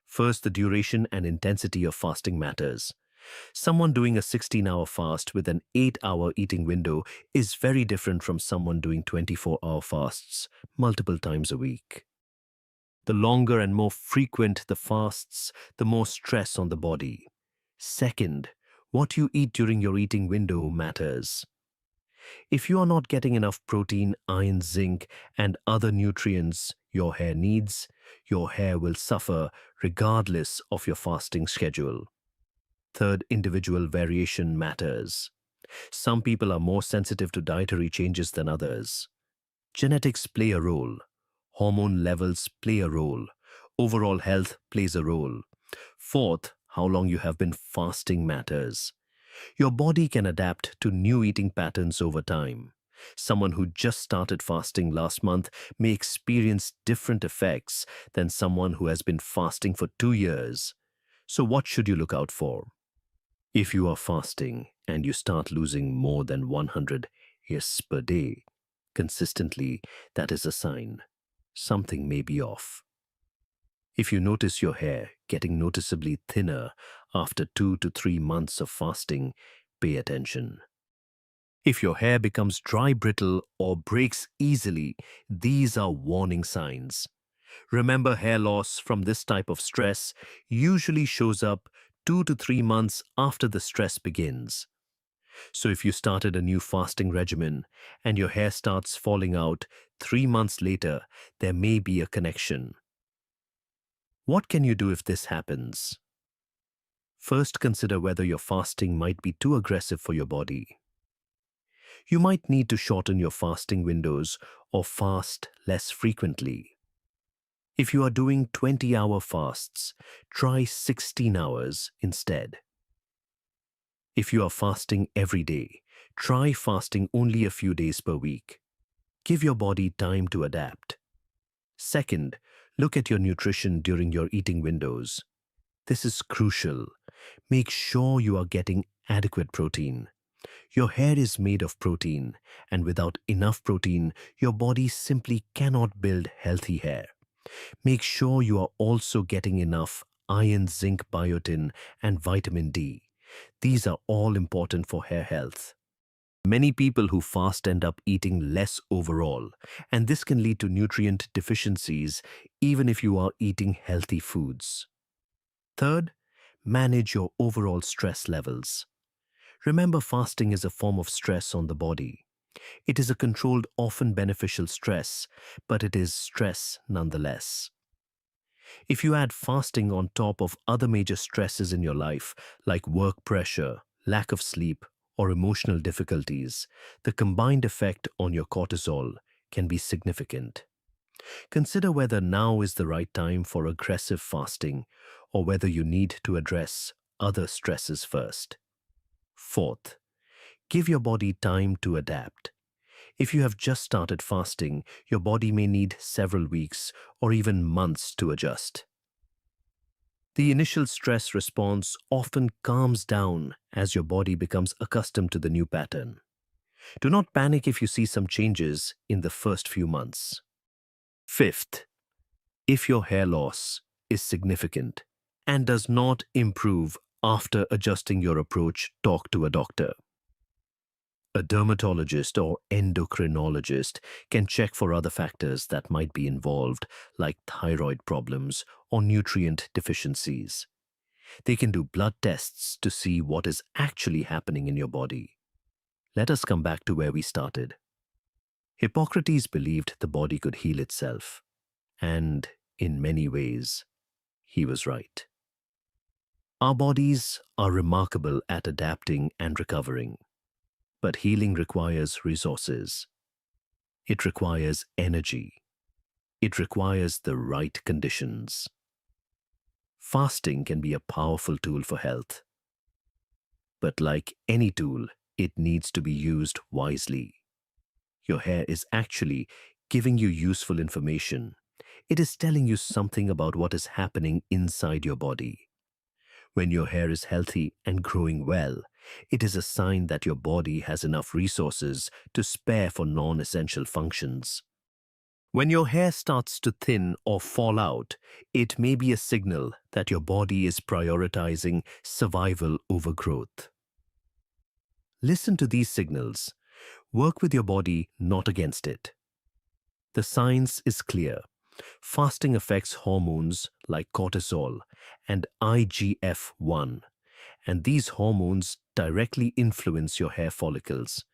First, the duration and intensity of fasting matters. Someone doing a 16-hour fast with an 8-hour eating window is very different from someone doing 24-hour fasts multiple times a week. The longer and more frequent the fasts, the more stress on the body. Second, what you eat during your eating window matters. If you are not getting enough protein, iron, zinc, and other nutrients your hair needs, your hair will suffer regardless of your fasting schedule. Third, individual variation matters. Some people are more sensitive to dietary changes than others. Genetics play a role. Hormone levels play a role. Overall health plays a role. Fourth, how long you have been fasting matters. Your body can adapt to new eating patterns over time. Someone who just started fasting last month may experience different effects than someone who has been fasting for 2 years. So what should you look out for? If you are fasting and you start losing more than 100 hairs per day consistently, that is a sign something may be off. If you notice your hair getting noticeably thinner after 2 to 3 months of fasting, pay attention. If your hair becomes dry, brittle, or breaks easily, these are warning signs. Remember, hair loss from this type of stress usually shows up 2 to 3 months after the stress begins. So if you started a new fasting regimen and your hair starts falling out 3 months later, there may be a connection. What can you do if this happens? First, consider whether your fasting might be too aggressive for your body. You might need to shorten your fasting windows or fast less frequently. If you are doing 20-hour fasts, try 16 hours instead. If you are fasting every day, try fasting only a few days per week. Give your body time to adapt. Second, look at your nutrition during your eating windows. This is crucial. Make sure you are getting adequate protein. Your hair is made of protein, and without enough protein, your body simply cannot build healthy hair. Make sure you are also getting enough iron, zinc, biotin, and vitamin D. These are all important for hair health. Many people who fast end up eating less overall, and this can lead to nutrient deficiencies even if you are eating healthy foods. Third, manage your overall stress levels. Remember, fasting is a form of stress on the body. It is a controlled, often beneficial stress, but it is stress nonetheless. If you add fasting on top of other major stresses in your life, like work pressure, lack of sleep, or emotional difficulties, the combined effect on your cortisol can be significant. Consider whether now is the right time for aggressive fasting or whether you need to address other stresses first. Fourth, give your body time to adapt. If you have just started fasting, your body may need several weeks or even months to adjust. The initial stress response often calms down as your body becomes accustomed to the new pattern. Do not panic if you see some changes in the first few months. Fifth, if your hair loss is significant and does not improve after adjusting your approach, talk to a doctor. A dermatologist or endocrinologist can check for other factors that might be involved, like thyroid problems or nutrient deficiencies. They can do blood tests to see what is actually happening in your body. Let us come back to where we started. Hippocrates believed the body could heal itself, and in many ways, he was right. Our bodies are remarkable at adapting and recovering, but healing requires resources. It requires energy. It requires the right conditions. Fasting can be a powerful tool for health, but like any tool, it needs to be used wisely. Your hair is actually giving you useful information. It is telling you something about what is happening inside your body. When your hair is healthy and growing well, it is a sign that your body has enough resources to spare for non-essential functions. When your hair starts to thin or fall out, it may be a signal that your body is prioritizing survival over growth. Listen to these signals. Work with your body, not against it. The science is clear. Fasting affects hormones like cortisol and IGF-1, and these hormones directly influence your hair follicles.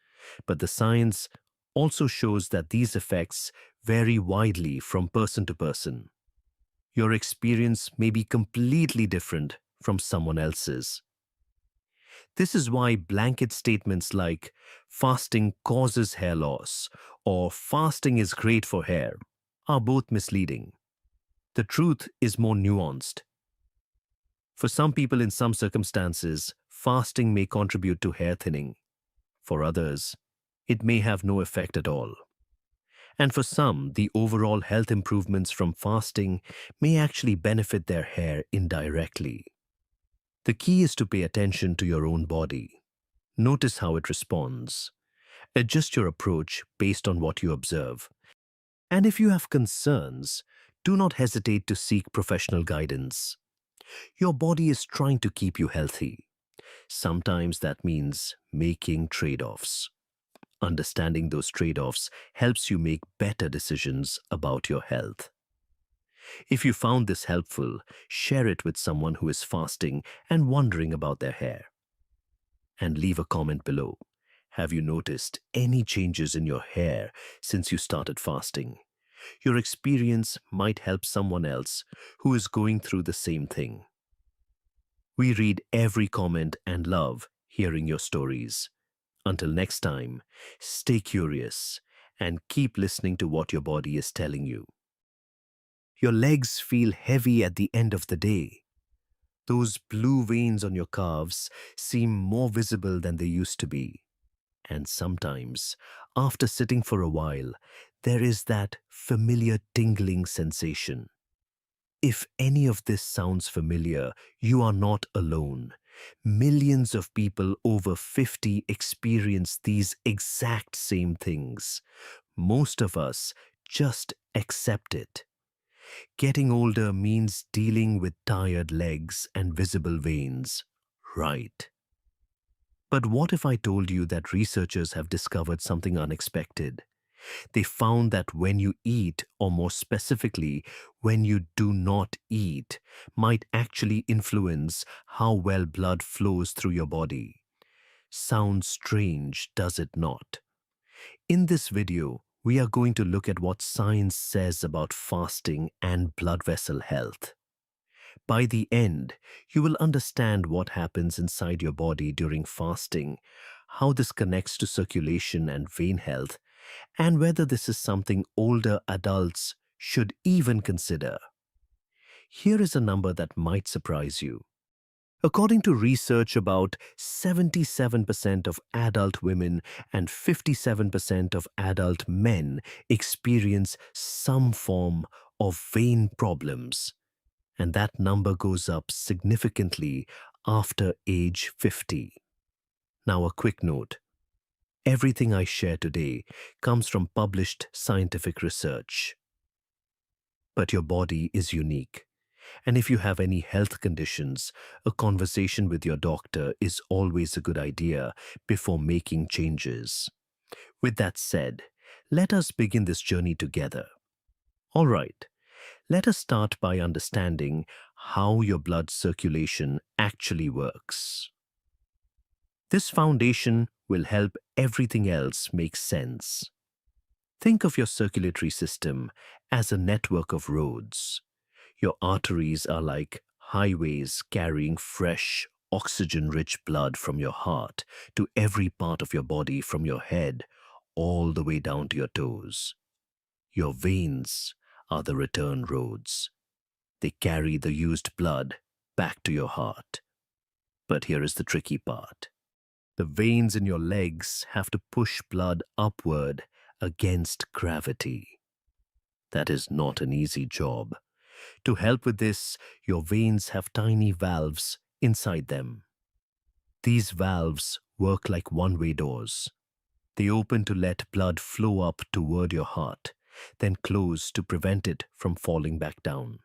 But the science also shows that these effects vary widely from person to person. Your experience may be completely different from someone else's. This is why blanket statements like fasting causes hair loss or fasting is great for hair are both misleading. The truth is more nuanced. For some people in some circumstances, fasting may contribute to hair thinning. For others, it may have no effect at all. And for some, the overall health improvements from fasting may actually benefit their hair indirectly. The key is to pay attention to your own body. Notice how it responds. Adjust your approach based on what you observe. And if you have concerns, do not hesitate to seek professional guidance. Your body is trying to keep you healthy. Sometimes that means making trade-offs. Understanding those trade-offs helps you make better decisions about your health. If you found this helpful, share it with someone who is fasting and wondering about their hair. And leave a comment below. Have you noticed any changes in your hair since you started fasting? Your experience might help someone else who is going through the same thing. We read every comment and love hearing your stories. Until next time, stay curious and keep listening to what your body is telling you. Your legs feel heavy at the end of the day. Those blue veins on your calves seem more visible than they used to be. And sometimes, after sitting for a while, there is that familiar tingling sensation. If any of this sounds familiar, you are not alone. Millions of people over 50 experience these exact same things. Most of us just accept it. Getting older means dealing with tired legs and visible veins. Right. But what if I told you that researchers have discovered something unexpected? They found that when you eat, or more specifically, when you do not eat, might actually influence how well blood flows through your body. Sounds strange, does it not? In this video, we are going to look at what science says about fasting and blood vessel health. By the end, you will understand what happens inside your body during fasting, how this connects to circulation and vein health, and whether this is something older adults should even consider. Here is a number that might surprise you. According to research, about 77% of adult women and 57% of adult men experience some form of vein problems, and that number goes up significantly after age 50. Now, a quick note. Everything I share today comes from published scientific research. But your body is unique. And if you have any health conditions, a conversation with your doctor is always a good idea before making changes. With that said, let us begin this journey together. All right, let us start by understanding how your blood circulation actually works. This foundation will help everything else make sense. Think of your circulatory system as a network of roads. Your arteries are like highways carrying fresh, oxygen-rich blood from your heart to every part of your body, from your head all the way down to your toes. Your veins are the return roads. They carry the used blood back to your heart. But here is the tricky part. The veins in your legs have to push blood upward against gravity. That is not an easy job. To help with this, your veins have tiny valves inside them. These valves work like one-way doors. They open to let blood flow up toward your heart, then close to prevent it from falling back down.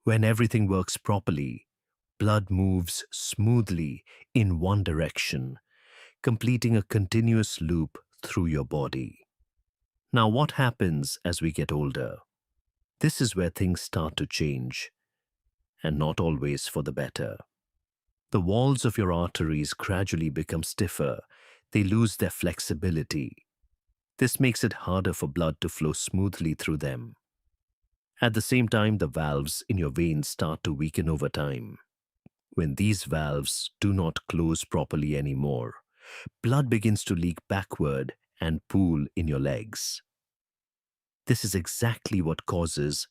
When everything works properly, blood moves smoothly in one direction, completing a continuous loop through your body. Now, what happens as we get older? This is where things start to change, and not always for the better. The walls of your arteries gradually become stiffer. They lose their flexibility. This makes it harder for blood to flow smoothly through them. At the same time, the valves in your veins start to weaken over time. When these valves do not close properly anymore, blood begins to leak backward and pool in your legs. This is exactly what causes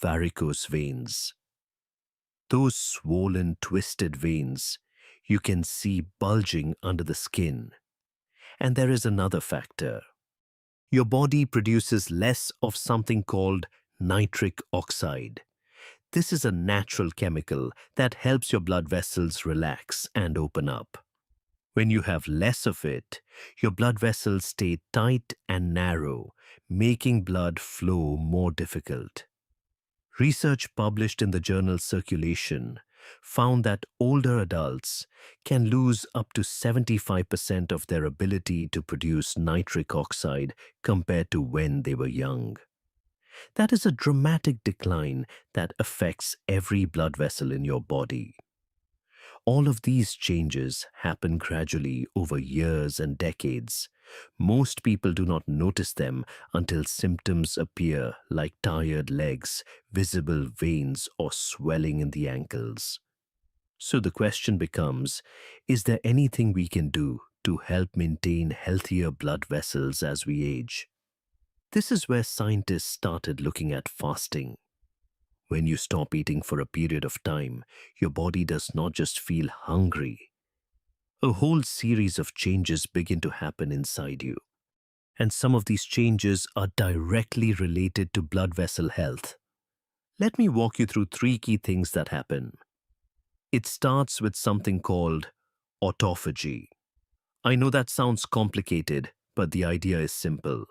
varicose veins. Those swollen, twisted veins you can see bulging under the skin. And there is another factor. Your body produces less of something called nitric oxide. This is a natural chemical that helps your blood vessels relax and open up. When you have less of it, your blood vessels stay tight and narrow, making blood flow more difficult. Research published in the journal Circulation found that older adults can lose up to 75% of their ability to produce nitric oxide compared to when they were young. That is a dramatic decline that affects every blood vessel in your body. All of these changes happen gradually over years and decades. Most people do not notice them until symptoms appear, like tired legs, visible veins, or swelling in the ankles. So the question becomes, is there anything we can do to help maintain healthier blood vessels as we age? This is where scientists started looking at fasting. When you stop eating for a period of time, your body does not just feel hungry. A whole series of changes begin to happen inside you. And some of these changes are directly related to blood vessel health. Let me walk you through 3 key things that happen. It starts with something called autophagy. I know that sounds complicated, but the idea is simple.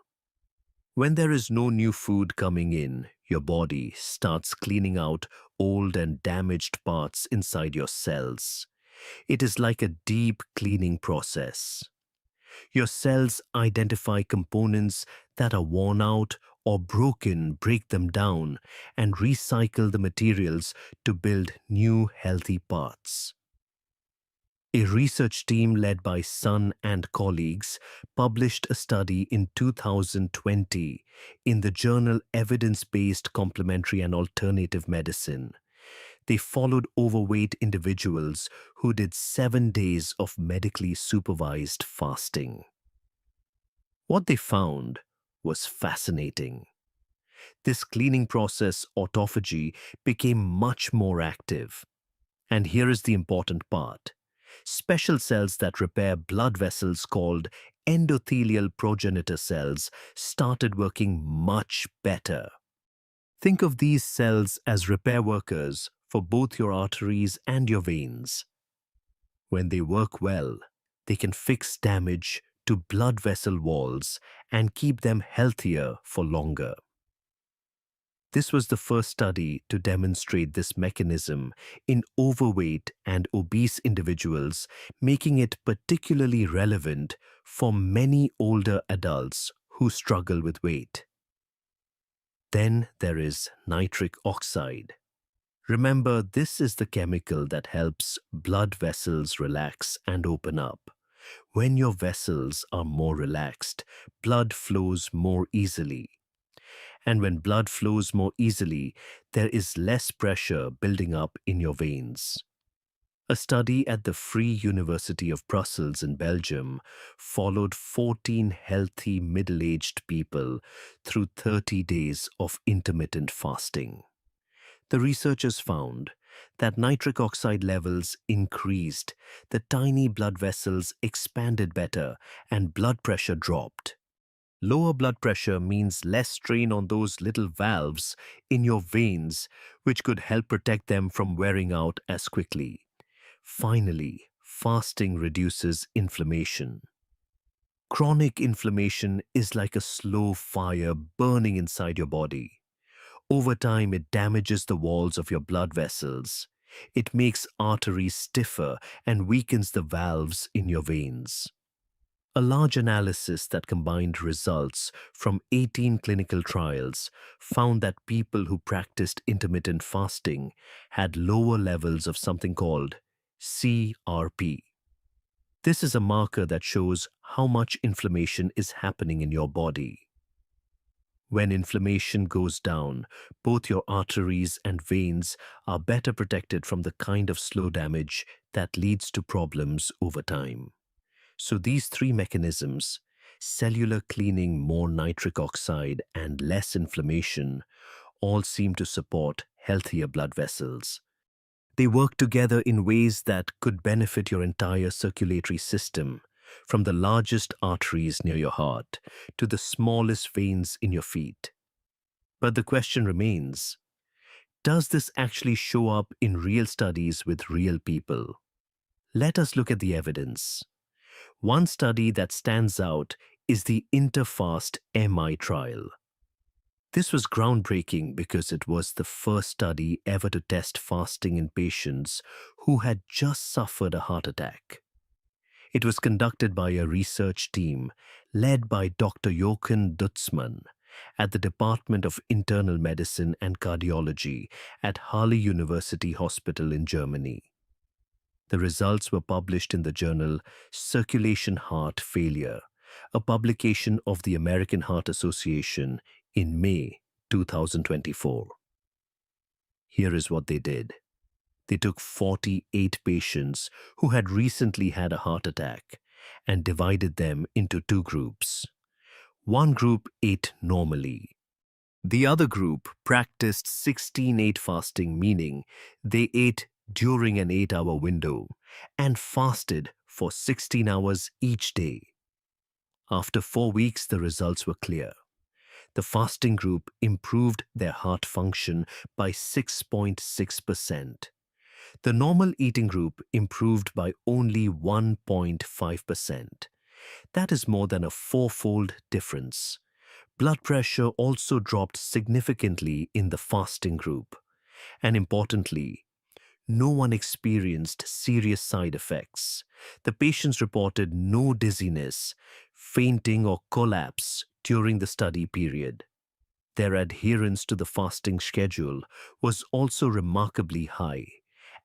When there is no new food coming in, your body starts cleaning out old and damaged parts inside your cells. It is like a deep cleaning process. Your cells identify components that are worn out or broken, break them down, and recycle the materials to build new healthy parts. A research team led by Sun and colleagues published a study in 2020 in the journal Evidence-Based Complementary and Alternative Medicine. They followed overweight individuals who did 7 days of medically supervised fasting. What they found was fascinating. This cleaning process, autophagy, became much more active. And here is the important part. Special cells that repair blood vessels called endothelial progenitor cells started working much better. Think of these cells as repair workers for both your arteries and your veins. When they work well, they can fix damage to blood vessel walls and keep them healthier for longer. This was the first study to demonstrate this mechanism in overweight and obese individuals, making it particularly relevant for many older adults who struggle with weight. Then there is nitric oxide. Remember, this is the chemical that helps blood vessels relax and open up. When your vessels are more relaxed, blood flows more easily. And when blood flows more easily, there is less pressure building up in your veins. A study at the Free University of Brussels in Belgium followed 14 healthy middle-aged people through 30 days of intermittent fasting. The researchers found that nitric oxide levels increased, the tiny blood vessels expanded better, and blood pressure dropped. Lower blood pressure means less strain on those little valves in your veins, which could help protect them from wearing out as quickly. Finally, fasting reduces inflammation. Chronic inflammation is like a slow fire burning inside your body. Over time, it damages the walls of your blood vessels. It makes arteries stiffer and weakens the valves in your veins. A large analysis that combined results from 18 clinical trials found that people who practiced intermittent fasting had lower levels of something called CRP. This is a marker that shows how much inflammation is happening in your body. When inflammation goes down, both your arteries and veins are better protected from the kind of slow damage that leads to problems over time. So these three mechanisms, cellular cleaning, more nitric oxide, and less inflammation, all seem to support healthier blood vessels. They work together in ways that could benefit your entire circulatory system, from the largest arteries near your heart to the smallest veins in your feet. But the question remains, does this actually show up in real studies with real people? Let us look at the evidence. One study that stands out is the INTERFAST MI trial. This was groundbreaking because it was the first study ever to test fasting in patients who had just suffered a heart attack. It was conducted by a research team led by Dr. Jochen Dutzmann at the Department of Internal Medicine and Cardiology at Halle University Hospital in Germany. The results were published in the journal Circulation Heart Failure, a publication of the American Heart Association in May 2024. Here is what they did. They took 48 patients who had recently had a heart attack and divided them into two groups. One group ate normally. The other group practiced 16-8 fasting, meaning they ate during an 8-hour window and fasted for 16 hours each day. After 4 weeks, the results were clear. The fasting group improved their heart function by 6.6%. The normal eating group improved by only 1.5%. That is more than a fourfold difference. Blood pressure also dropped significantly in the fasting group. And importantly, no one experienced serious side effects. The patients reported no dizziness, fainting, or collapse during the study period. Their adherence to the fasting schedule was also remarkably high,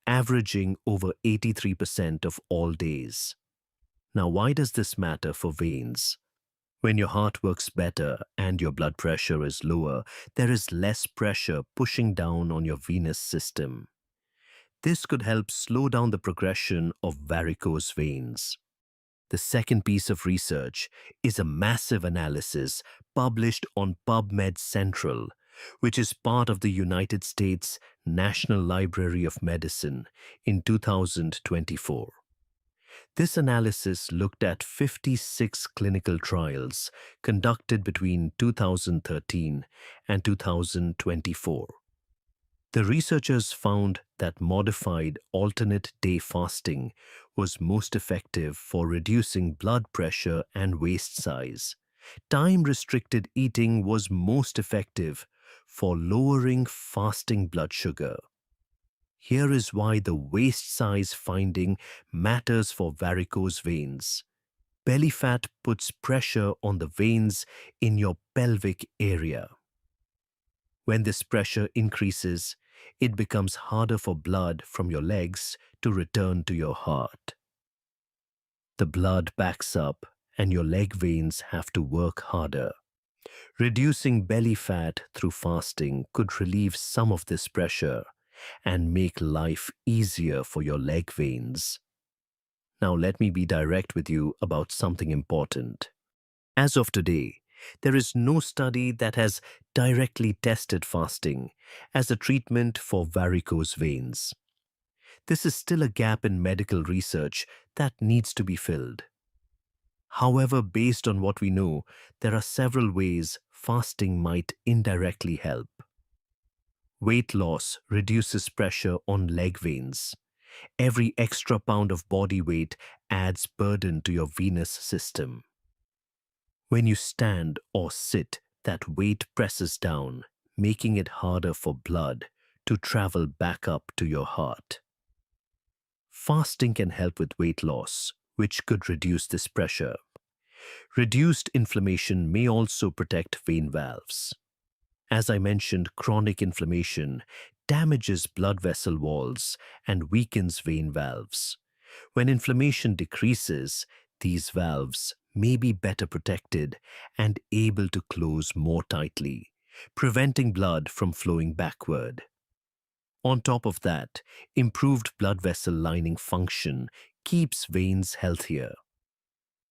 averaging over 83% of all days. Now, why does this matter for veins? When your heart works better and your blood pressure is lower, there is less pressure pushing down on your venous system. This could help slow down the progression of varicose veins. The second piece of research is a massive analysis published on PubMed Central, which is part of the United States National Library of Medicine in 2024. This analysis looked at 56 clinical trials conducted between 2013 and 2024. The researchers found that modified alternate day fasting was most effective for reducing blood pressure and waist size. Time-restricted eating was most effective for lowering fasting blood sugar. Here is why the waist size finding matters for varicose veins. Belly fat puts pressure on the veins in your pelvic area. When this pressure increases, it becomes harder for blood from your legs to return to your heart. The blood backs up and your leg veins have to work harder. Reducing belly fat through fasting could relieve some of this pressure and make life easier for your leg veins. Now let me be direct with you about something important. As of today, there is no study that has directly tested fasting as a treatment for varicose veins. This is still a gap in medical research that needs to be filled. However, based on what we know, there are several ways fasting might indirectly help. Weight loss reduces pressure on leg veins. Every extra pound of body weight adds burden to your venous system. When you stand or sit, that weight presses down, making it harder for blood to travel back up to your heart. Fasting can help with weight loss, which could reduce this pressure. Reduced inflammation may also protect vein valves. As I mentioned, chronic inflammation damages blood vessel walls and weakens vein valves. When inflammation decreases, these valves may be better protected and able to close more tightly, preventing blood from flowing backward. On top of that, improved blood vessel lining function keeps veins healthier.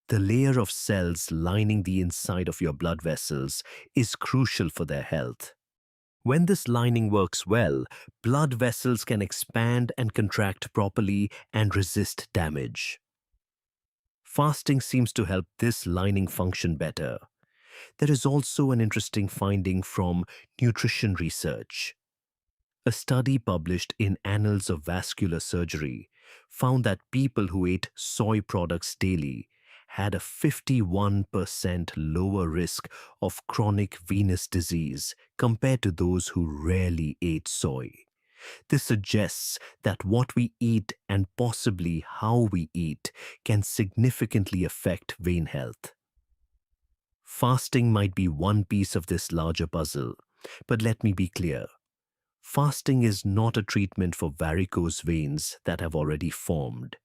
The layer of cells lining the inside of your blood vessels is crucial for their health. When this lining works well, blood vessels can expand and contract properly and resist damage. Fasting seems to help this lining function better. There is also an interesting finding from nutrition research. A study published in Annals of Vascular Surgery found that people who ate soy products daily had a 51% lower risk of chronic venous disease compared to those who rarely ate soy. This suggests that what we eat and possibly how we eat can significantly affect vein health. Fasting might be one piece of this larger puzzle, but let me be clear. Fasting is not a treatment for varicose veins that have already formed.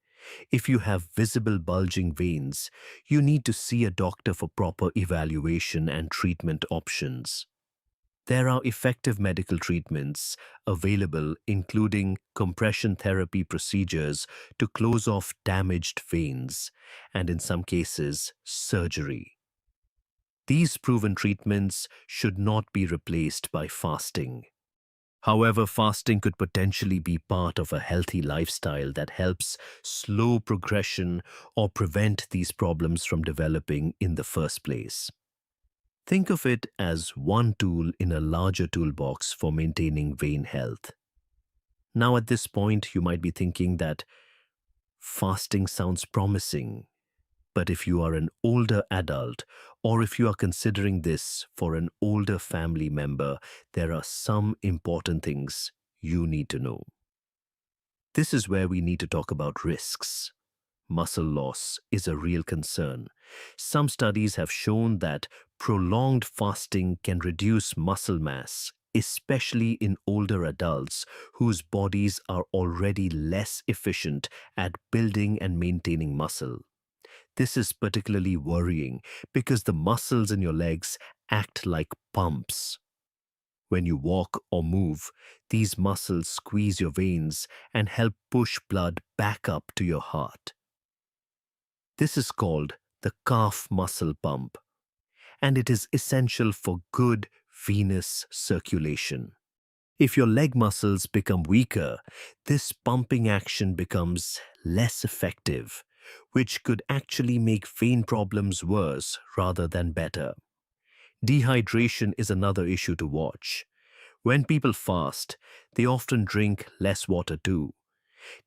If you have visible bulging veins, you need to see a doctor for proper evaluation and treatment options. There are effective medical treatments available, including compression therapy procedures to close off damaged veins, and in some cases, surgery. These proven treatments should not be replaced by fasting. However, fasting could potentially be part of a healthy lifestyle that helps slow progression or prevent these problems from developing in the first place. Think of it as one tool in a larger toolbox for maintaining vein health. Now, at this point, you might be thinking that fasting sounds promising. But if you are an older adult, or if you are considering this for an older family member, there are some important things you need to know. This is where we need to talk about risks. Muscle loss is a real concern. Some studies have shown that prolonged fasting can reduce muscle mass, especially in older adults whose bodies are already less efficient at building and maintaining muscle. This is particularly worrying because the muscles in your legs act like pumps. When you walk or move, these muscles squeeze your veins and help push blood back up to your heart. This is called the calf muscle pump, and it is essential for good venous circulation. If your leg muscles become weaker, this pumping action becomes less effective, which could actually make vein problems worse rather than better. Dehydration is another issue to watch. When people fast, they often drink less water too.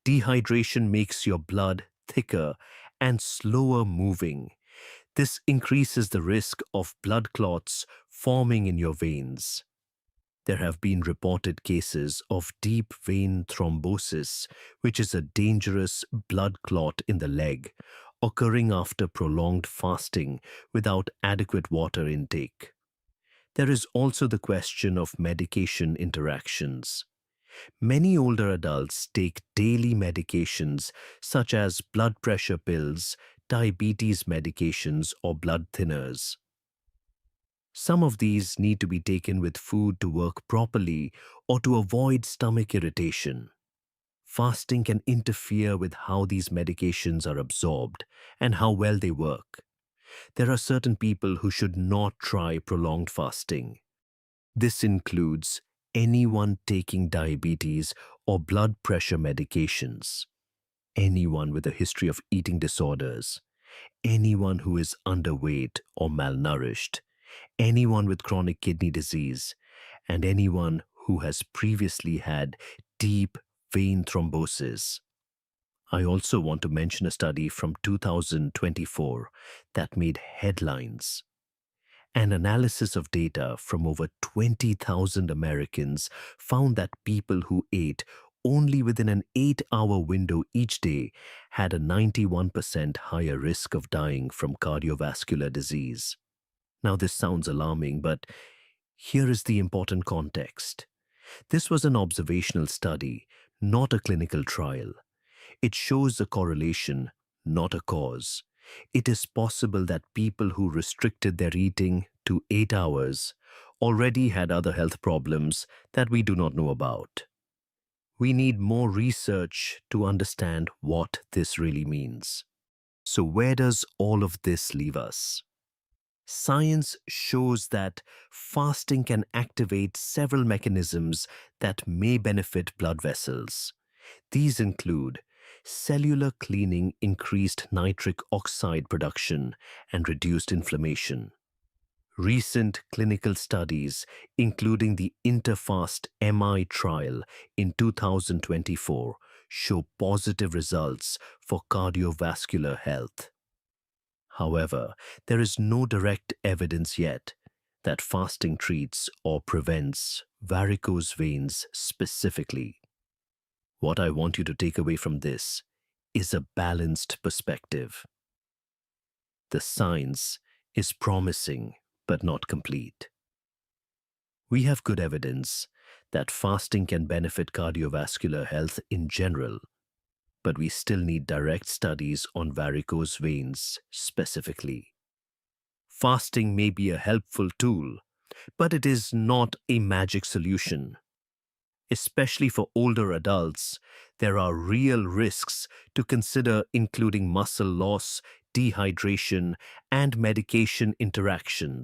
Dehydration makes your blood thicker and slower moving. This increases the risk of blood clots forming in your veins. There have been reported cases of deep vein thrombosis, which is a dangerous blood clot in the leg, occurring after prolonged fasting without adequate water intake. There is also the question of medication interactions. Many older adults take daily medications such as blood pressure pills, diabetes medications, or blood thinners. Some of these need to be taken with food to work properly or to avoid stomach irritation. Fasting can interfere with how these medications are absorbed and how well they work. There are certain people who should not try prolonged fasting. This includes anyone taking diabetes or blood pressure medications, anyone with a history of eating disorders, anyone who is underweight or malnourished, anyone with chronic kidney disease, and anyone who has previously had deep vein thrombosis. I also want to mention a study from 2024 that made headlines. An analysis of data from over 20,000 Americans found that people who ate only within an 8-hour window each day had a 91% higher risk of dying from cardiovascular disease. Now, this sounds alarming, but here is the important context. This was an observational study, not a clinical trial. It shows a correlation, not a cause. It is possible that people who restricted their eating to 8 hours already had other health problems that we do not know about. We need more research to understand what this really means. So, where does all of this leave us? Science shows that fasting can activate several mechanisms that may benefit blood vessels. These include cellular cleaning, increased nitric oxide production, and reduced inflammation. Recent clinical studies, including the INTERFAST MI trial in 2024, show positive results for cardiovascular health. However, there is no direct evidence yet that fasting treats or prevents varicose veins specifically. What I want you to take away from this is a balanced perspective. The science is promising but not complete. We have good evidence that fasting can benefit cardiovascular health in general, but we still need direct studies on varicose veins specifically. Fasting may be a helpful tool, but it is not a magic solution. Especially for older adults, there are real risks to consider, including muscle loss, dehydration, and medication interactions.